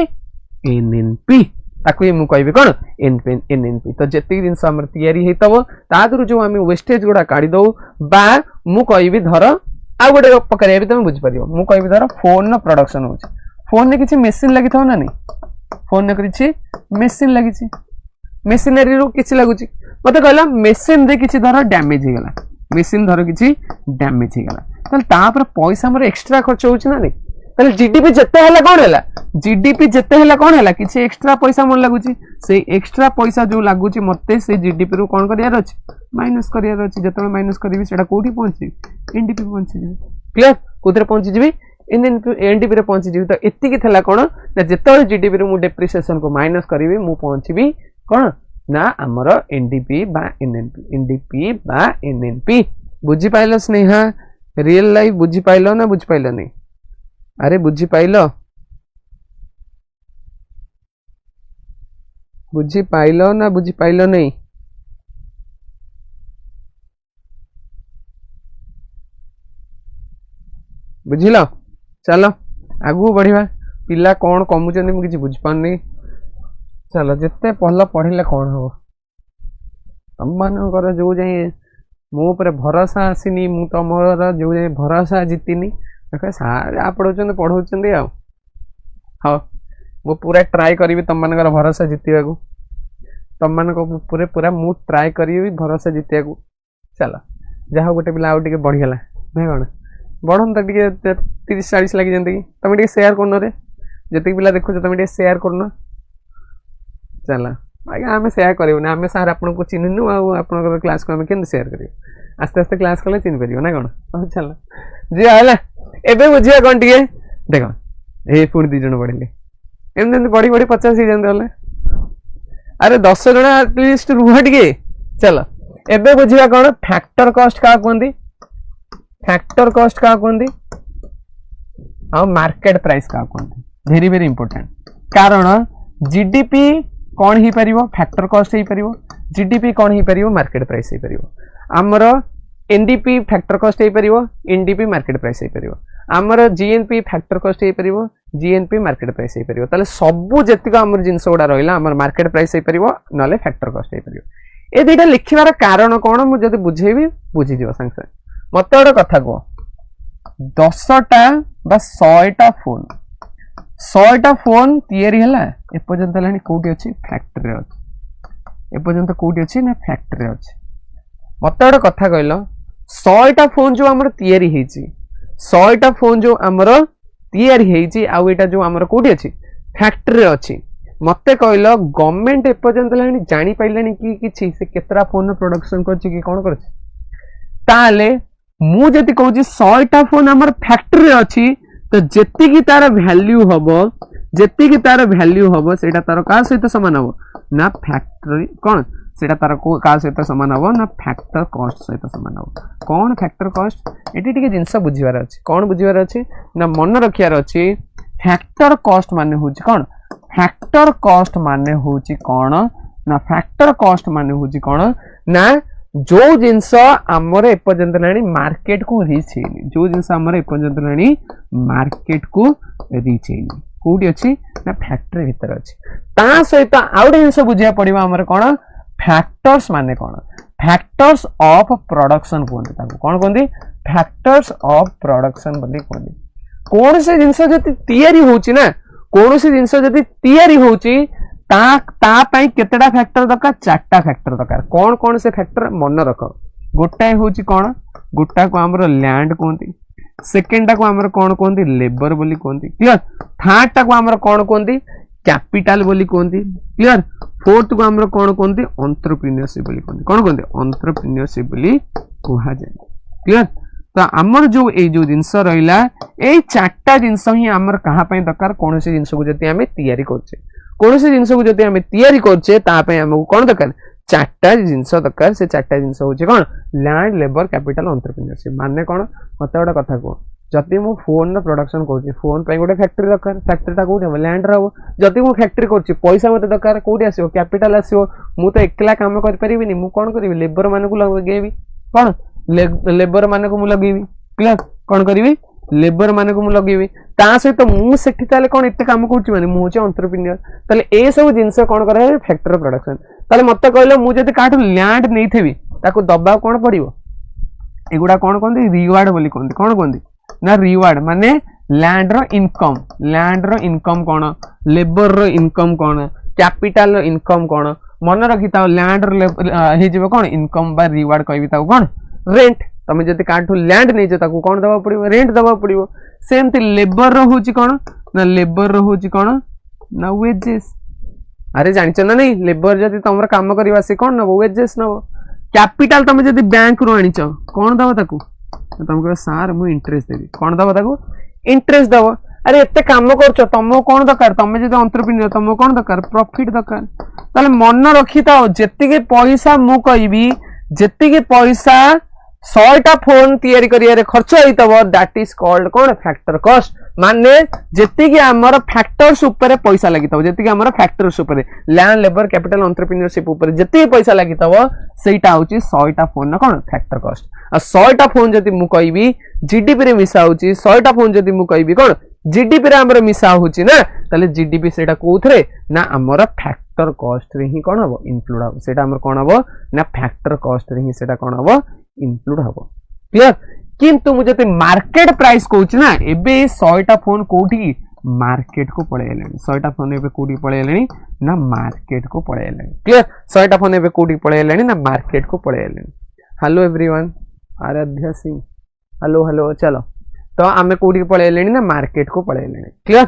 एनएनपी ताकू मु कहबी कोन एनएनपी तो जत्ते जिंस हमर तयारी हेतबो तादुर जो हम वेस्टेज गुडा काढी दउ बा मु कहबी धर आ गोटे पकरिया भी तुम बुझ परियो मु कहबी धर फोन न प्रोडक्शन होछ फोन ने किछि मशीन लागि थाउ ना नहीं फोन ने किछि मशीन लागि छि मशीनरी रो किछि लागुछि मते कहला मशीन रे किछि धर डैमेज हे गला मशीन धर किछि डैमेज हे गला तल ता पर पैसा हमर एक्स्ट्रा खर्च होछ ना नहीं तल जीडीपी जत्ते हला कोन हला जीडीपी जत्ते हला कोन हला किछि एक्स्ट्रा पैसा मन लागुछि से एक्स्ट्रा पैसा जो लागुछि मते से जीडीपी रो कोन करियार अछि माइनस करियार अछि जतले माइनस करबी सेटा कोठी पहुंची एनडीपी पहुंची क्लियर कोथरे पहुंची जिबी एनडीपी रे पहुंची जिबी तो एत्ती की थला कोन ना जतले जीडीपी रो मु डेप्रिसिएशन को माइनस करबी मु पहुंचीबी कोन ना हमर एनडीपी बा एनएनपी बुझी पाइलो स्नेहा रियल लाइफ बुझी पाइलो ना बुझी पाइलो नहीं अरे बुझी पाइलो बुझी पाइलो ना बुझी पाइलो नहीं बुझिल चलो आगू बढ़िया पिला कौन कमुचंदी मु किछि बुझ पानी चलो जिते पहला पढ़िले कौन हो तुम मानकर जो जाए मो पर भरोसा आसीनी मु तुमर जो जाए भरोसा जीतिनी सारे आप पढ़ाऊँ हाँ मु पूरा ट्राए करी तुम मान भरोसा जीतवा को तुम मान पूरे पूरा मु ट्राए करी भरोसा जीतिया को चलो जहाँ गोटे पिला आउ टे बढ़ीगला ना कौन बढ़न तो टे 30-40 लगी जाती तुम टे सेयार करन रे जी पिला देखु तुम टे सेयार करन चला आज्ञा आम सेयार करूँ आम सार आपको चिन्हनु आप क्लास को आम के सेयार कर आस्ते आस्ते क्लास कले चिन्ह पार ना कौन चल जी है एवं बुझा कौन टे देख ये पुणी 2 जन बढ़े एमती बढ़ी बढ़ी 50 जाते अरे 10 जन एटलिस्ट रुह टे चल एवं बुझा कौन फैक्टर कॉस्ट क्या कहते फैक्टर कॉस्ट क्या कहते हाँ मार्केट प्राइस क्या कहते वेरी वेरी इंपोर्टेंट कारण जीडीपी कौन ही पारिबो फैक्टर कॉस्ट ही पारिबो जीडीपी कौन ही पारिबो मार्केट प्राइस ही पारिबो आमर एनडीपी फैक्टर कॉस्ट ही पारिबो एनडीपी मार्केट प्राइस ही पारिबो आमर जीएनपी फैक्टर कॉस्ट ही पारिबो जीएनपी मार्केट प्राइस ही पारिबो ताले सबु जतिक आमर जिंस गुडा रहिला आमर मार्केट प्राइस ही पारिबो नले फैक्टर कॉस्ट ही पारिबो ए दुईटा लिखिबार कारण कौन मु जदि बुझेबी बुझी जिवो संगे मते गोटे कथा को 10टा बा 100टा फोन 100टा फोन तैयारी है एपर्यंत कौटी अच्छी फैक्ट्री अच्छी एपर्यंत कौटी अच्छी ना फैक्ट्री अच्छी मत गोटे कथा कहल 100टा फोन जो आमर तैयारी 100टा फोन जो आमर तैयारी आउटा जो आमर कौटी अच्छी फैक्ट्री अच्छी मत कहल गवर्नमेंट एपर्यंत जानी पाइलानी कि किछि से केतरा फोन प्रोडक्शन करछि कि कोन करछि ताले मु जति कहूछि 100टा फोन आमर फैक्ट्री अच्छी तो जेतिकी तार वैल्यू हबो जेतिकी तार वैल्यू हबो सेटा तार का सहित समान हबो ना फैक्ट्री कोन सेटा तार का सहित समान हबो ना फैक्टर कॉस्ट सहित समान हबो कोन फैक्टर कॉस्ट एटी टिके जिंस बुझिबार अछि कोन बुझिबार अछि ना मन रखियार अछि फैक्टर कॉस्ट माने होछि कोन फैक्टर कॉस्ट माने होछि कोन ना फैक्टर कॉस्ट माने होछि कोन ना जो जिनस आमर एपर्यंत मार्केट को रीच है जो जिनस आमर एपर्यंत मार्केट को रीच है कौटी अच्छी ना फैक्ट्री भीतर अच्छी ता सहित आउ गोटे जिनस बुझा पड़िबा आमर कोन फैक्टर्स माने कोन फैक्टर्स ऑफ प्रोडक्शन कहते कौन कहते फैक्टर्स ऑफ प्रोडक्शन बोली कहते कौन से जिनस जति तैयारी होची ना कौन से जिनस जति तैयारी होची केतेटा फैक्टर दरकार 4टा फैक्टर दरकार कौन कौन से फैक्टर मन रख गोटाए होची कौन गोटा को आमर लैंड कहते सेकेंडा को आमर कौन कहते लेबर बोली कहते क्लियर थर्डटा को आमर कौन कहते कैपिटल बोली कहते क्लियर फोर्थ को आमर कौन कहते एंटरप्रेन्योरशिप बोली कहते कौन कहते एंटरप्रेन्योरशिप बोली कहा जाए क्लियर तो आमर जो ए जो जिंस रहिला ए 4टा जिंस ही आमर कहा पई दरकार कौन से जिंस को जति हमें तैयारी करछे कौन से जिनस को जब आम तैयारी करछे आमको कौन दरकार 4टा जिनस दरकार से 4टा जिनस होची कौन लैंड लेबर कैपिटल एंटरप्रेन्योरशिप माने कौन मत गोटे कथा को जदि मु फोन रो प्रोडक्शन करछी फोन पे गोटे फैक्ट्री दरकार फैक्ट्रीटा कोठी हम लैंड रहबो जदि मु फैक्ट्री करछी पैसा मते दरकार कोठी आसीबो कैपिटल आसीबो मु तो एकला काम कर परिबिनी मु कोन करिवि लेबर माने को लगेबी कौन लेबर माने को मु लगेबी क्लियर कोन करिवि लेबर माने को मु लगेबी ता सहित मु सेठी ताले कोन एते काम करछि माने मु जे एंटरप्रेन्योर ताले ए सब जिंस कोन करे फैक्टर प्रोडक्शन ताले मते कहलो मु जति काठू लैंड नै थेबी ताको दबा कोन पड़िबो एगुडा कोन कोन रिवार्ड बोली कोन कोन ना रिवार्ड माने लैंड रो इनकम कोन लेबर रो इनकम कोन कैपिटल रो इनकम कोन मन रखिता लैंड रो हे जेबो कोन इनकम बा रिवार्ड कहबी ताको कोन रेंट तमे जति काठू लैंड नै जे ताको कोन दबा पड़िबो रेंट दबा पड़िबो सेमती लेबर रो होची कोन ना लेबर रो होची कोन ना वेजेस अरे जानिछ ना नहीं लेबर जति तमरा काम करबा से कोन ना वेजेस ना कैपिटल तमे जति बैंक रो आनिछ कोन दबा ताको तम कह सार मु इंटरेस्ट देबी कोन दबा ताको इंटरेस्ट दबा अरे एते काम करछ तमो कोन दरकार तमे जति एंटरप्रेन्योर तमो कोन दरकार प्रॉफिट दरकार ताले मन रखिता जेति के पैसा मु कहबी जेति के पैसा 100टा फोन तैयारी करियारे खर्च होइतबो दैट इज कॉल्ड कोन फैक्टर कॉस्ट माने जेति कि हमर फैक्टर्स ऊपर पैसा लागितबो जेति कि हमर फैक्टर्स ऊपर लैंड लेबर कैपिटल एंटरप्रेन्योरशिप ऊपर जेति पैसा लागितबो सेटा होची 100टा फोन ना कोन फैक्टर कॉस्ट आ 100टा फोन जति मु कहबी जीडीपी रे मिसा होची 100टा फोन जति मु कहबी कोन जीडीपी रे हमर मिसा होची ना ताले जीडीपी सेटा कोथरे ना हमर फैक्टर कॉस्ट रे ही कोन हबो इंक्लूड हबो सेटा हमर कोन हबो ना फैक्टर कॉस्ट रे ही सेटा कोन हबो इंक्लूड हबो क्लियर किंतु मु जति मार्केट प्राइस कहूची ना एबे 100टा फोन कोठी मार्केट को पळेलेनी 100टा फोन एबे कोठी पळेलेनी ना मार्केट को पळेलेनी क्लियर 100टा फोन एबे कोठी पळेलेनी ना मार्केट को पळेलेनी hello everyone Aradhya Singh hello hello चलो तो आमे कोठी पळेलेनी ना मार्केट को पळेलेनी क्लियर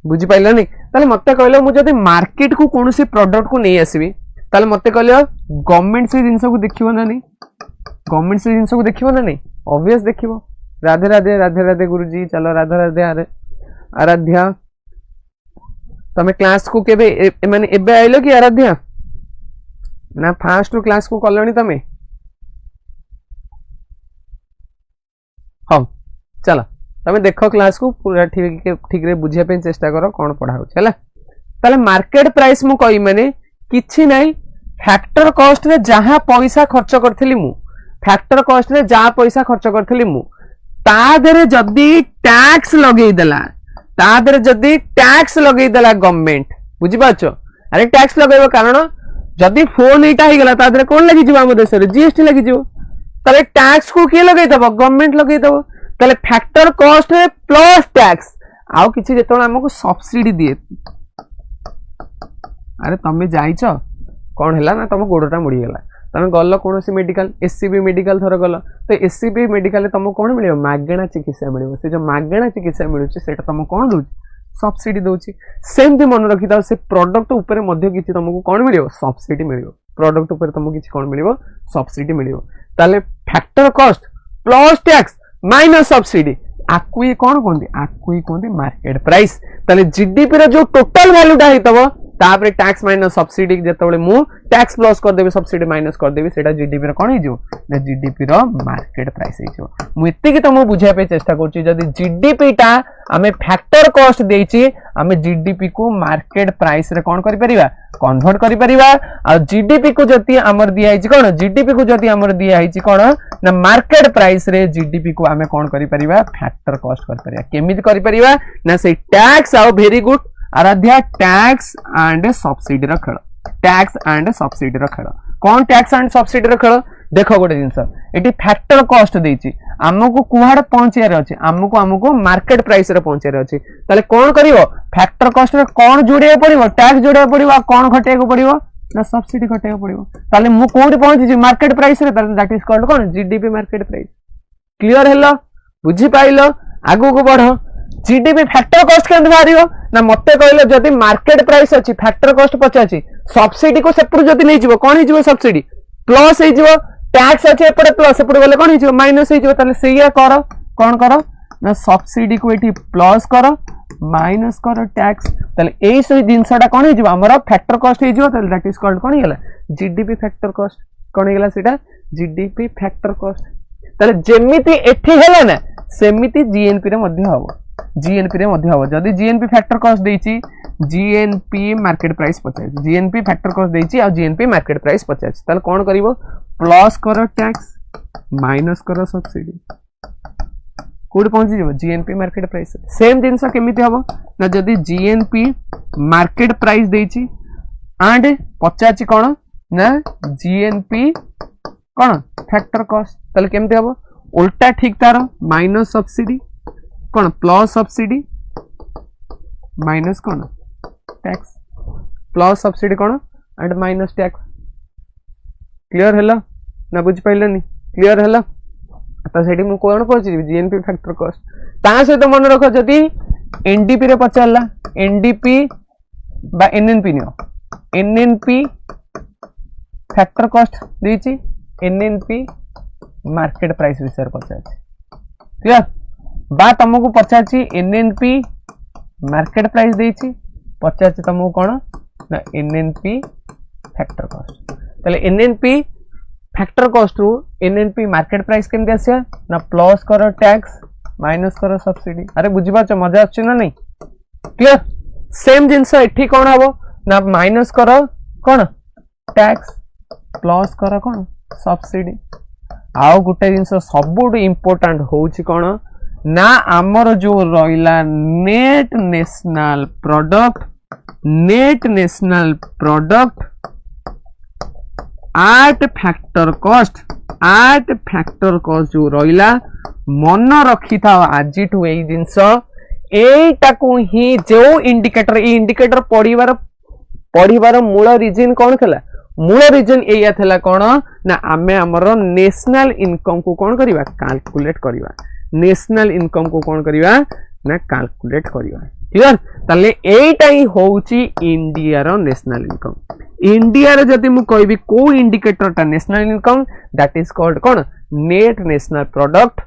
बुझी पाइलनी ताले मते कहलो मु जति मार्केट को कोनोसी प्रोडक्ट को नै आसीबी ताले मते कहलो गवर्नमेंट से जिंस को देखिबो ना नहीं गवर्नमेंट से जिंस को देखिबो ना नहीं ऑब्वियस देखिबो राधे राधे राधे राधे गुरुजी चलो राधे राधे आराध्या तमे क्लास को केबे माने एबे आइलो कि आराध्या ना फास्ट क्लास को कलणी तमे हां चलो तमे देखो क्लास को पूरा ठीक रे बुझिया पे चेष्टा करो कोन पढा हो चला ताले मार्केट प्राइस मु कहि माने किछि नाही फैक्टर कॉस्ट रे जहां पैसा खर्च करथली मु फैक्टर कॉस्ट रे जहां पैसा खर्च करथली मु ता देरे जदी टैक्स लगेई देला ता देरे जदी टैक्स लगेई देला गवर्नमेंट बुझि पाछो अरे टैक्स लगेबो कारण जदी फोन एटा ही गेला ता देरे कोन लागि जिवो हम देश रे जीएसटी लागि जिवो ताले टैक्स को के लगेई दबो गवर्नमेंट लगेई दबो ताले फैक्टर कॉस्ट रे प्लस टैक्स आउ किछि जेतोला हमको सब्सिडी दिए अरे तमे जाइछो कौन है ना तुम गोड़टा मुड़ी गला तुम गल कौन सी मेडिकल एससीबी मेडिकल थर गल तो एससीबी मेडिकल तुमको कौन मिले मागेणा चिकित्सा मिले से जो मागेणा चिकित्सा मिलूँ से तुमको कौन दौर सब्सिडी दौर सेमती मन रखी था से प्रोडक्ट उपर किसी तुमको कौन मिले सब्सिडी मिले प्रोडक्ट उपर तुमको किसी कौन मिले सब्सिडी मिले ताले factor cost plus tax minus subsidy आपको ये कौन कहते आपको ये कहते मार्केट प्राइस ताले जीडीपी रो जो टोटल वैल्यूटा हेतबो तापरे टैक्स माइनस सब्सिडी जेतबेले मु टैक्स प्लस कर देबे सब्सिडी माइनस कर देबे सेटा जीडीपी रो कोन हिजो ना जीडीपी रो मार्केट प्राइस हिजो मु इत्ते कि तुमको बुझाय पे चेष्टा करछि जदी जीडीपी टा हमें फैक्टर कॉस्ट देछि हमें जीडीपी को मार्केट प्राइस रे कोन करि परिबा कन्वर्ट करि परिबा आ जीडीपी को जति हमर दिया हिछि कोन जीडीपी को जति हमर दिया हिछि कोन ना मार्केट प्राइस रे जीडीपी को हमें कोन करि परिबा फैक्टर कॉस्ट कर परिबा केमिति करि परिबा ना से टैक्स आ very good Aradhya tax and subsidy रो खेल टैक्स एंड सब्सिडी रो खेल कौन टैक्स एंड सब्सिडी रो खेल देखो गोटे जिनस एटी फैक्टर कॉस्ट देछि हमको कुहाड़ पहुंचार अछि हमको मार्केट प्राइस रे पहुंचार अछि ताले कोन करिवो फैक्टर कॉस्ट रे कोन जोड़े पड़िवो टैक्स जोड़े पड़िवो आ कोन घटे को पड़िवो ना सब्सिडी घटे को पड़िवो ताले मु कोडी पहुंची छी मार्केट प्राइस रे ताले दैट इज कॉल्ड कोन GDP market price clear hello बुझी पाइलो आगु को बढ़ो जीडीपी फैक्टर कॉस्ट केंद्र बाहरियो ना मते कहले जदी मार्केट प्राइस अछि फैक्टर कॉस्ट पचाछि सब्सिडी को सेपुर जदी नै जिवो कोन हिजो सब्सिडी प्लस हे जिवो टैक्स अछि एपटे प्लस सेपुर गले कोन हिजो माइनस हे जिवो ताले सेया करो कोन करो ना सब्सिडी को एठी प्लस करो माइनस करो टैक्स ताले एई सही जिंसटा कोन हे जिवो हमर फैक्टर कॉस्ट हे जिवो ताले दैट इज कॉल्ड कोन हेला जीडीपी फैक्टर कॉस्ट कोन हेला सेटा जीडीपी फैक्टर कॉस्ट ताले जेमिति एठी हेला ना सेमिति जीएनपी रे मध्ये हबो जीएनपी रे मध्ये हबो जदी जीएनपी फैक्टर कॉस्ट देछि GNP market price 50 GNP factor cost देछि आ जीएनपी मार्केट प्राइस 50 ताले कोन करिवो प्लस करो टैक्स माइनस करो सब्सिडी कोड पहुंची जेबो जीएनपी मार्केट प्राइस सेम जिंस केमिति हबो ना जदी जीएनपी मार्केट प्राइस देछि एंड 50 कोन ना जीएनपी कोन फैक्टर कॉस्ट ताले केमिति हबो उल्टा ठीक तारो माइनस सब्सिडी कौन प्लस सब्सिडी माइनस कौन टैक्स प्लस सब्सिडी कौन एंड माइनस टैक्स क्लियर हैला ना बुझ पाइलनी क्लियर हैला त सेठी मु कोन पहुंची जीएनपी फैक्टर कॉस्ट ता सहित मन रखो जदी एनडीपी रे पचारला एनडीपी बा एनएनपी नियो एनएनपी फैक्टर कॉस्ट देछि एनएनपी मार्केट प्राइस विषय पचार क्लियर बा तुमको पचाची एनएनपी मार्केट प्राइस देछि पचाची तुमको कोन ना एनएनपी फैक्टर कॉस्ट तले एनएनपी फैक्टर कॉस्ट रु एनएनपी मार्केट प्राइस केमती आसिया ना प्लस कर टैक्स माइनस कर सब्सिडी। अरे बुझी पाछ मजा आछि ना नहीं? क्लियर? सेम जिंस एठी कोन हबो ना माइनस कर कोन टैक्स प्लस कर कोन सब्सिडी। आउ गुटे जिंस सबुठ इंपोर्टेंट होउछि कोन ना आमर जो रहिला net national product at factor cost जो रहिला मन रखी था आज ठू ए जिंस एटाकू ही जो इंडिकेटर पढ़िबार मूल रीजन कौन थला? मूल रीजन एया थला कौन ना आमे हमर नेशनल इनकम को कौन करिवा कैलकुलेट करिवा। नेशनल इनकम को कौन करिवा ना कैलकुलेट करिवा। क्लियर? ताले एटा ही होउची इंडिया रो नेशनल इनकम। इंडिया रे जति मु कहबी को इंडिकेटर ता national income that is called कौन net national product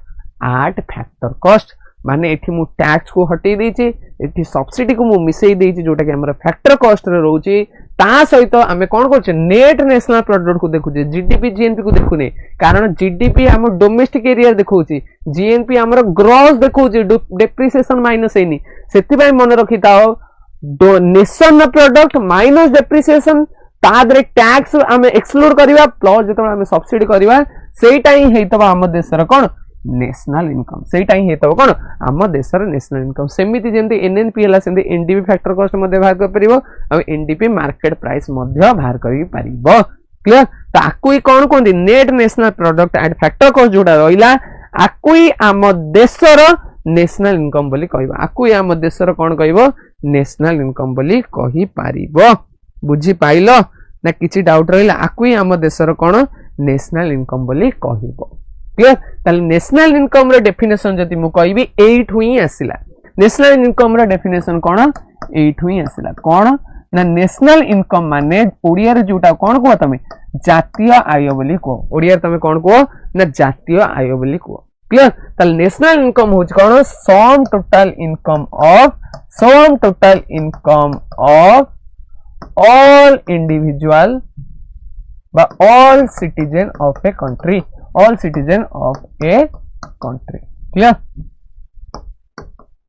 at factor cost. माने एठी मु टैक्स को हटै देछि, एठी सब्सिडी को मु मिसै देछि जोटा कि हमर फैक्टर कॉस्ट रे रहउछि। ता सहित आमे कोन करछे नेट नेशनल प्रोडक्ट को देखुछे, जीडीपी जीएनपी को देखुने। कारण जीडीपी हम डोमेस्टिक एरिया देखौछि, जीएनपी हमर ग्रॉस देखौछि, डेप्रिसिएशन माइनस हेनी। सेति भाई मन रखिताओ नेशनल प्रोडक्ट माइनस डेप्रिसिएशन तादरे टैक्स आमे एक्सक्लूड करिवा प्लस जतो आमे सब्सिडी करिवा सेटा ही हेतबा हम देशर कोन नेशनल इनकम। सेटा ही हेतबा कोन हम देशर नेशनल इनकम। सेमिति जेंति एनएनपी हला सेंति एनडीपी फैक्टर कॉस्ट मध्ये बाहर कर परिबो आ एनडीपी मार्केट प्राइस मध्ये बाहर करि परिबो। क्लियर? ताकू ही कोन कोंदी net national product at factor cost जोडा रहिला आकू ही हम देशर नेशनल इनकम बोली कहबा। आकू ही हम देशर कोन कहबो नेशनल इनकम बोली कहि परिबो। बुझी पाइलो ना किछि डाउट रहिला? आकू ही हम देशर कोन नेशनल इनकम बोली कहबो। क्लियर? ताले नेशनल इनकम रे डेफिनेशन जति मु कहबी 8 हुई आसिला। नेशनल इनकम रे डेफिनेशन कोन 8 हुई आसिला। कोन ना नेशनल इनकम माने ओडिया रे जोटा कोन को तमे जातीय आय बोली को। ओडिया तमे कोन को ना जातीय आय बोली को। क्लियर? ताले नेशनल इनकम होच कोन sum total income of all individual by all citizen of a country, all citizen of a country. Clear?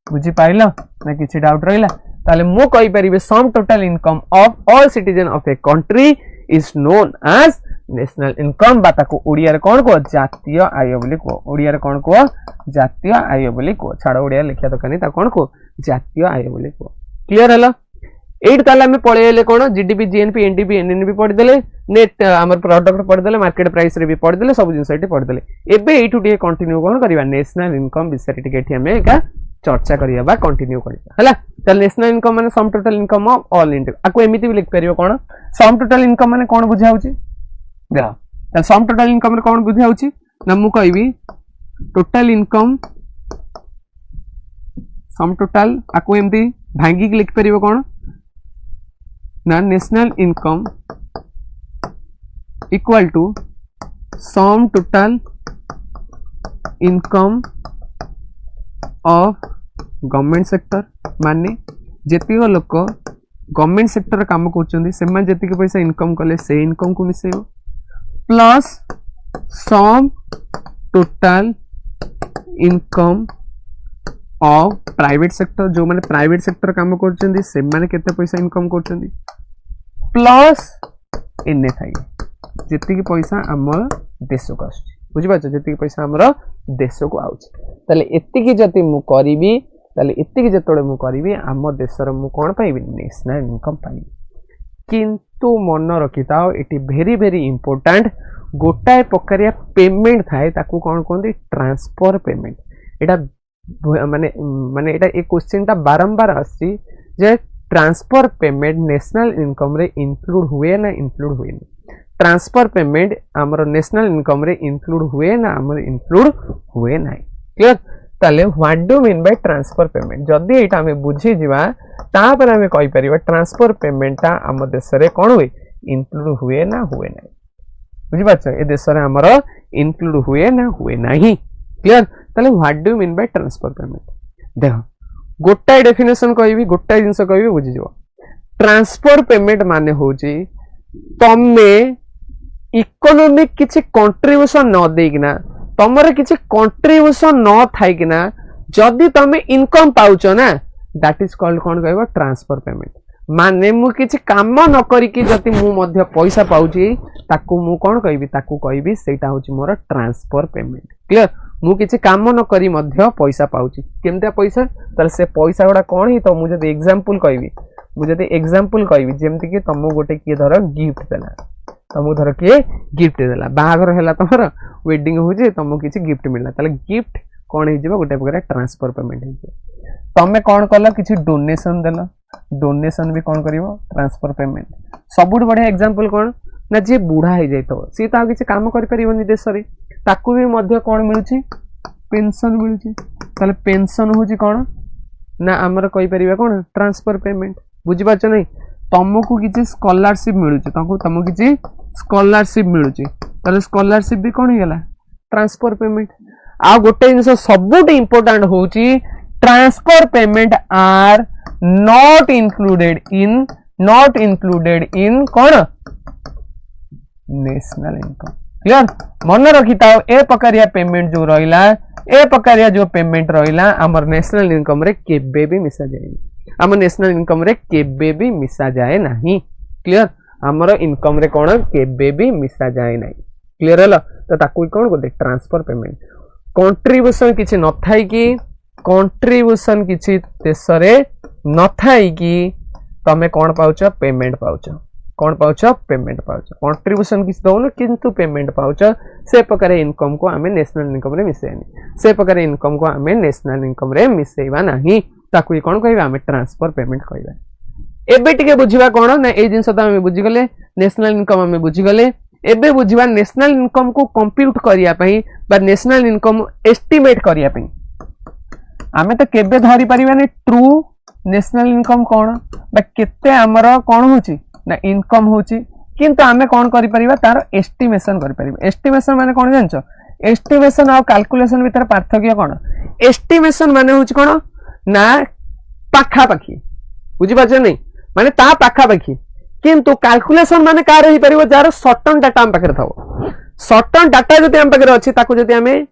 बुझी पाइलो ना किछि डाउट रहिला? ताले मु कहि परिबे sum total income of all citizen of a country is known as national income. बाता को ओडिया रे कोन को जातीय आय बोली को। ओडिया रे कोन को जातीय आय बोली को। छाड़ ओडिया लिखिया तो कनी ता कोन को जातीय आय बोली को। क्लियर हला? एट ताले हमें पढ़ेले कोन जीडीपी जीएनपी एनडीपी एनएनपी पढ़ी देले, नेट हमर प्रोडक्ट पढ़ी देले, मार्केट प्राइस रे भी पढ़ी देले, सब जिंस एटी पढ़ी देले। एबे एटू टे कंटिन्यू कोन करबा नेशनल इनकम विषय टिके एठी हमें एका चर्चा करिया बा कंटिन्यू करिया हला। त नेशनल इनकम माने सम total income of all India. आको एमिति भी लिख परियो कोन सम टोटल इनकम माने कोन बुझा होची देखा। त सम टोटल इनकम रे कोन बुझा होची ना मु कहबी टोटल इनकम सम टोटल आको एमिति भांगी के लिख परियो कोन ना national income equal to sum total income of government sector. माने जेतिक लोक गवर्नमेंट सेक्टर काम करछन्ती सेमान जेतिक पैसा इनकम कले से इनकम को मिसेयो plus sum total income of private sector. जो माने प्राइवेट सेक्टर काम करछन्ती से माने केते पैसा इनकम करछन्ती प्लस एनएफआई जेतिक पैसा हमर देश को आछी। बुझि पाछ जेतिक पैसा हमर देश को आउछ ताले एतिकी जति मु करिवि ताले एतिकी जतोळे मु करिवि हम देशर मु कोन पाइबि नेशनल इनकम पाइबि। किंतु मन रखिताओ एटी भेरी भेरी इंपोर्टेंट गोटाए प्रकारिया पेमेंट थाए ताकू कोन कोंदी ट्रांसफर पेमेंट। एटा माने एटा ए क्वेश्चन ता बारंबार आसी जे ट्रांसफर पेमेंट नेशनल इनकम रे इंक्लूड हुए ना इंक्लूड हुए ना। ट्रांसफर पेमेंट हमर नेशनल इनकम रे इंक्लूड हुए ना हमर इंक्लूड हुए ना। क्लियर? ताले what do mean by transfer payment जदी एटा हमें बुझी जिवा ता पर हमें कहि परिबा ट्रांसफर पेमेंट ता हम देश रे कोन हुए इंक्लूड हुए ना हुए ना। बुझि पाछ ए देश रे हमर इंक्लूड हुए ना हुए नाही। क्लियर? ताले what do mean by transfer payment देखो गोटाए डेफिनेशन कहबी गोटाए जिंस कहबी बुझी जिवो। ट्रांसफर पेमेंट माने होची तमे इकोनॉमिक किछि कंट्रीब्यूशन न देकिना तमरे किछि कंट्रीब्यूशन न थाई किना जदि तमे इनकम पाउछ ना दैट इज कॉल्ड कोन कहबो ट्रांसफर पेमेंट माने मु किछि काम न करी कि जति मु मध्य पैसा पाउछि ताकू मु कोन कहबी ताकू कहबी सेटा होछि मोर ट्रांसफर पेमेंट क्लियर मु किछि काम न करी मध्य पैसा पाउछि केमते पैसा तर से पैसा गुडा कोन ही तो मु जदि एग्जांपल कहबी मु जदि एग्जांपल कहबी जेमति कि तमु गोटे किए धर गिफ्ट देला तमु धर किए गिफ्ट देला बाहागर हैला तमर वेडिंग होजे तमु किछि गिफ्ट मिलला ताले गिफ्ट कोन हे जिवो गोटे प्रकार ट्रांसफर पेमेंट हे तमे कोन कल किछि डोनेशन देला डोनेशन भी कोन करिवो ट्रांसफर पेमेंट सबुठ बढ़िया एग्जांपल कोन ना जे बूढ़ा हे जाइतो सी ता किछि काम करि परिबनि देश रे ताकू भी मध्य कोन मिलुछि पेंशन मिलुछि ताले पेंशन होछि कोन ना हमर कहि परिबा कोन ट्रांसफर पेमेंट बुझि पाछ नै तमको किछि स्कॉलरशिप मिलुछि तमको किछि स्कॉलरशिप मिलुछि ताले स्कॉलरशिप भी कोन हेला ट्रांसफर पेमेंट आ गोटे जिंस सबुठ इंपोर्टेंट होछि transfer payment are not included in कौन नेशनल इनकम क्लियर मन रखी था ए प्रकारिया पेमेंट जो रहिला ए प्रकारिया जो पेमेंट रहिला हमर नेशनल इनकम रे केबे भी मिसा जाए हमर नेशनल इनकम रे केबे भी मिसा जाए नहीं क्लियर हमर इनकम रे कोन केबे भी मिसा जाए नहीं क्लियर हला तो ताकू कोन को ट्रांसफर पेमेंट कंट्रीब्यूशन किछि न थाई कि कंट्रीब्यूशन किछि देश रे न थाई कि तमे कोन पाउछ पेमेंट पाउछ कोन पाउछ पेमेंट पाउछ कंट्रीब्यूशन किछ दोन किंतु पेमेंट पाउछ से प्रकार इनकम को हमें नेशनल इनकम रे मिसेनी से प्रकार इनकम को हमें नेशनल इनकम रे मिसेइबा नाही ताकू कोन कहबा हमें ट्रांसफर पेमेंट कहबा एबे टिके बुझिबा कोन ना ए जिंस त हमें बुझि गले नेशनल इनकम हमें बुझि गले एबे बुझिबा नेशनल इनकम को कंप्यूट करिया पई बा नेशनल इनकम एस्टिमेट करिया पई हमें तो केबे धरि परिबानी ट्रू नेशनल इनकम कौन बा केते हमर कौन होची ना इनकम होची किंतु हमें कौन करि परिबा तार एस्टिमेशन करि परिबा एस्टिमेशन माने कौन जानछो एस्टिमेशन और कैलकुलेशन भीतर पार्थक्य कौन एस्टिमेशन माने होची कौन ना पाखा पाखी बुझि पाछ नै माने ता पाखा पाखी किंतु कैलकुलेशन माने का रही परिबो जार सर्टन डाटा हम पाखरे थाओ सर्टन डाटा जति हम पाखरे अछि ताकू जति हमें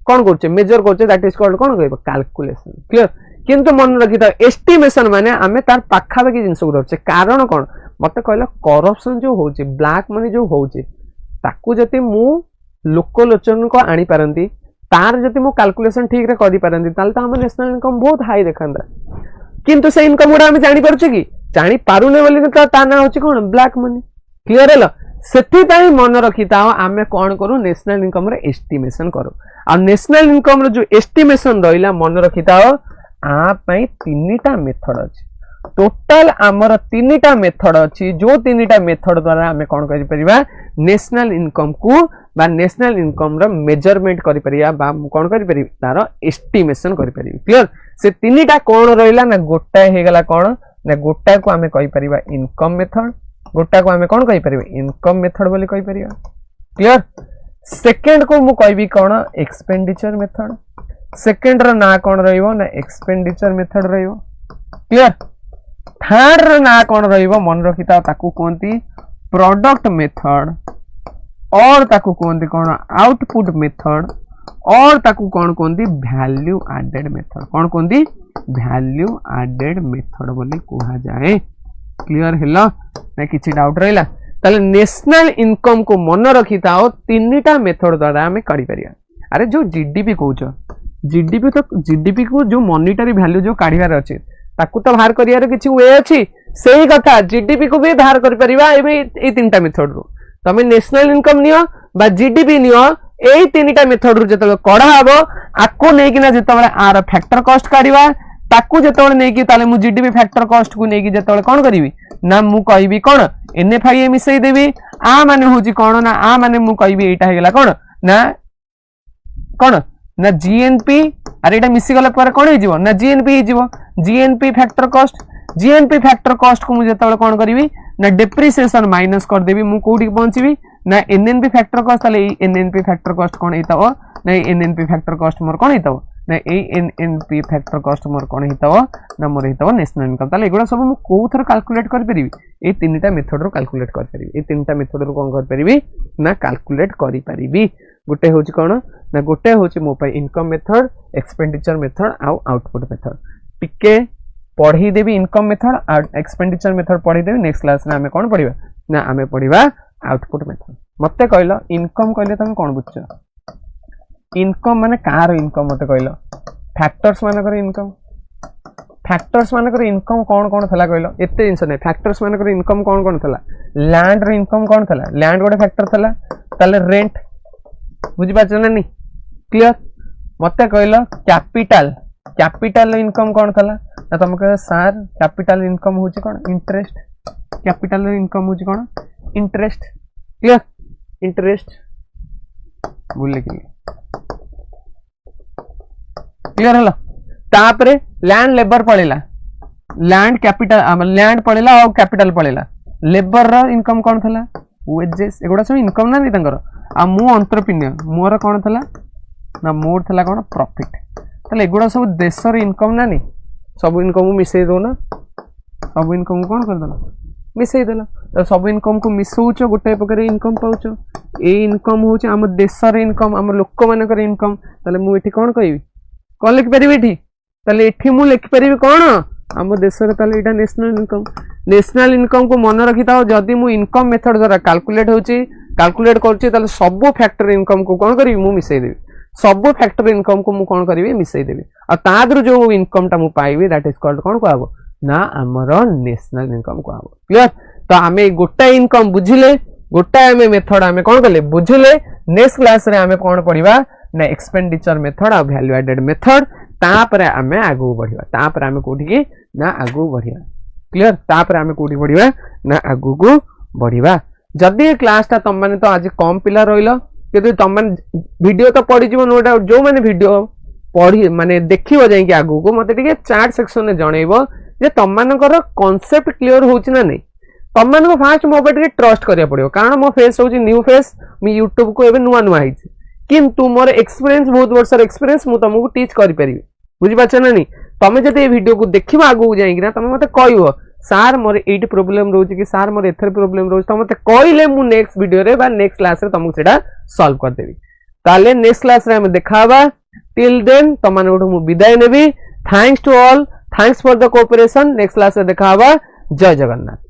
कौन करछे मेजर करछे दैट इज कॉल्ड कौन कहबो कैलकुलेशन क्लियर किंतु मन रखी था एस्टिमेशन माने आमे तार पाखा पाखी जिंस को धरछे कारण कोन मते कहला करप्शन जो होची ब्लैक मनी जो होची ताकू जति मु लोकलोचन को आनी पारंती तार जति मु कैलकुलेशन ठीक रे करि पारंती ताल त हम नेशनल इनकम बहुत हाई देखंदा किंतु से इनकम गुडा हम जानि परछु कि जानि पारुने बोली त ता ना होची कोन ब्लैक मनी क्लियर हलो सेथि पई मन रखी था आमे कोन करू नेशनल इनकम रे एस्टिमेशन करू आ नेशनल इनकम रे जो एस्टिमेशन रहिला मन रखी था तीनटा मेथड अछि टोटल आमर तीनटा मेथड अछि जो तीनटा मेथड द्वारा हमें कोन करि परिबा नेशनल इनकम को बा नेशनल इनकम रो मेजरमेंट करि परिबा बा कोन करि परिबा तार एस्टिमेशन करि परिबा क्लियर से तीनटा कोन रहिला ना गोटा हे गेला कोन ना गोटा को हमें कहि परिबा इनकम मेथड गोटा को हमें कोन कहि परिबा इनकम मेथड बोली कहि परिबा क्लियर सेकंड को मु कहबी कोन एक्सपेंडिचर मेथड सेकंड रो ना कोन रहिबो ना एक्सपेंडिचर मेथड रहिबो क्लियर थर्ड रो ना कोन रहिबो मन रखिता ताकू कोंती प्रोडक्ट मेथड और ताकू कोंती कोन आउटपुट मेथड और ताकू कोन कोंती वैल्यू एडेड मेथड कोन कोंती वैल्यू एडेड मेथड बोली कोहा जाए क्लियर हेलो ना किछि डाउट रहिला ताले नेशनल इनकम को मन रखिता तीनटा मेथड द्वारा हमें करि परिया अरे जो जीडीपी कहउछ जीडीपी तो जीडीपी को जो मॉनिटरी वैल्यू जो काढिबार अछि ताकू तो बाहर करियार किछि वे अछि सेही कथा जीडीपी को भी बाहर करि परिबा ए तीनटा मेथड रो तमे नेशनल इनकम नियो बा जीडीपी नियो ए तीनटा मेथड रो जतले कढा हबो आको नै किना जतले आर फैक्टर कॉस्ट काढिबा ताकू जतले नै कि ताले मु जीडीपी फैक्टर कॉस्ट को नै कि जतले कोन करिवि ना मु कहबी कोन एनएफआई मिसई देबी आ माने होजी कोन ना आ माने मु कहबी एटा हे गेला कोन ना जीएनपी अरे एटा मिसी गला पर कोन हे जीवो ना जीएनपी हे जीवो जीएनपी फैक्टर कॉस्ट को मु जतले कोन करिवि ना डेप्रिसिएशन माइनस कर देबी मु कोठी पहुंचीबी ना एनएनपी फैक्टर कॉस्ट ताले एनएनपी फैक्टर कॉस्ट कोन हेताओ ना एनएनपी फैक्टर कॉस्ट मोर कोन हेताओ ना एनएनपी फैक्टर कॉस्ट मोर कोन हितव ना मोर हितव नेशनल इनकम ताले एगुडा सब मु को थर कैलकुलेट कर परिबी ए तीनटा मेथड रो कैलकुलेट कर परिबी ए तीनटा मेथड रो कोन कर परिबी ना कैलकुलेट करि परिबी गोटे होची कोन ना गोटे होची मो पई इनकम मेथड एक्सपेंडिचर मेथड आ आउटपुट मेथड टिके पढ़ी देबी इनकम मेथड आ एक्सपेंडिचर मेथड पढ़ी देबी नेक्स्ट क्लास रे हमें कोन पढिबा ना हमें पढिबा आउटपुट मेथड मते कहलो इनकम कहले तमे कोन बुझछ इनकम माने कार इनकम मते कहलो फैक्टर्स मानकर इनकम कौन थला कहलो एते जिंस नै फैक्टर्स मानकर इनकम कौन थला लैंड रे इनकम कौन थला लैंड गोटे फैक्टर थला ताले रेंट बुझि पाछ ना नी क्लियर मते कहलो कैपिटल इनकम कौन थला ना तुम कह सर कैपिटल इनकम होची कोन इंटरेस्ट कैपिटल इनकम होची कोन इंटरेस्ट क्लियर इंटरेस्ट बोल के क्लियर हला तापरे लैंड लेबर पड़ेला लैंड कैपिटल लैंड पड़ेला और कैपिटल पड़ेला लेबर रो इनकम कोन थला वेजेस एगुडा सब इनकम ना नहीं तंगर आ मु एंटरप्रेन्योर मोर कोन थला ना मोर थला कोन प्रॉफिट तले एगुडा सब देश रो इनकम ना नहीं सब इनकम मिसई दो ना सब इनकम कोन कर देला मिसई देला तो सब इनकम को मिसौचो गोटे प्रकार इनकम पाउचो ए इनकम होचे हम देश रो इनकम हम लोक मानकर इनकम तले मु एठी कोन कहबी कौन लिखिपारि एठी मु लिखिपारि कौन आम देश नेशनल इनकम को मन रखी था जदि मु इनकम मेथड द्वारा कैलकुलेट कर सब फैक्टर इनकम को कौन करी मु मिसई देबी सब फैक्टर इनकम को मु कौन करी मिसई देबी आ तादर जो इनकम टा मु पाइबी दैट इज कॉल्ड कौन कहबो ना हमर नेशनल इनकम कहबो क्लियर तो आमे गोटा इनकम बुझिले गोटा आमे मेथड आमे कौन कले बुझिले नेक्स्ट क्लास रे आमे कौन पढ़िबा ना एक्सपेंडिचर मेथड और वैल्यू एडेड मेथड तापरे आमे आगु बढ़िबा तापरे आमे कोठी की ना आगु बढ़िबा क्लियर तापरे आमे कोठी बढ़िबा ना आगु को बढ़िबा जदी ए क्लास ता तम माने तो आज कम पिला रहिलो केदि तम माने वीडियो तो पढि जीव नो डाउट जो माने वीडियो पढि माने देखिबो जाई कि आगु को मते टिके चैट सेक्शन में जणैबो जे तम मानकर कांसेप्ट क्लियर होउची ना नै तम मानको फास्ट मो पे टिके ट्रस्ट करिया पड़ियो कारण मो फेस होउची न्यू फेस मी YouTube को एबे नुवा नुवा आइची किंतु मोर एक्सपीरियंस बहुत वर्षर एक्सपीरियंस मु तुमको टीच करि परिबी बुझि पाछ ना नी तमे जदि ए वीडियो को देखिबा आगु जाई कि ना तमे मते कहइबो सर मोर एट प्रॉब्लम रोची कि सर मोर एथर प्रॉब्लम रोची त मते कहइले मु नेक्स्ट वीडियो रे बा नेक्स्ट क्लास रे तुमको सेटा सॉल्व कर देबी ताले नेक्स्ट क्लास रे हम देखाबा टिल देन तमाने मु विदाई नेबी thanks to all thanks for the cooperation next class रे देखाबा जय जगन्नाथ।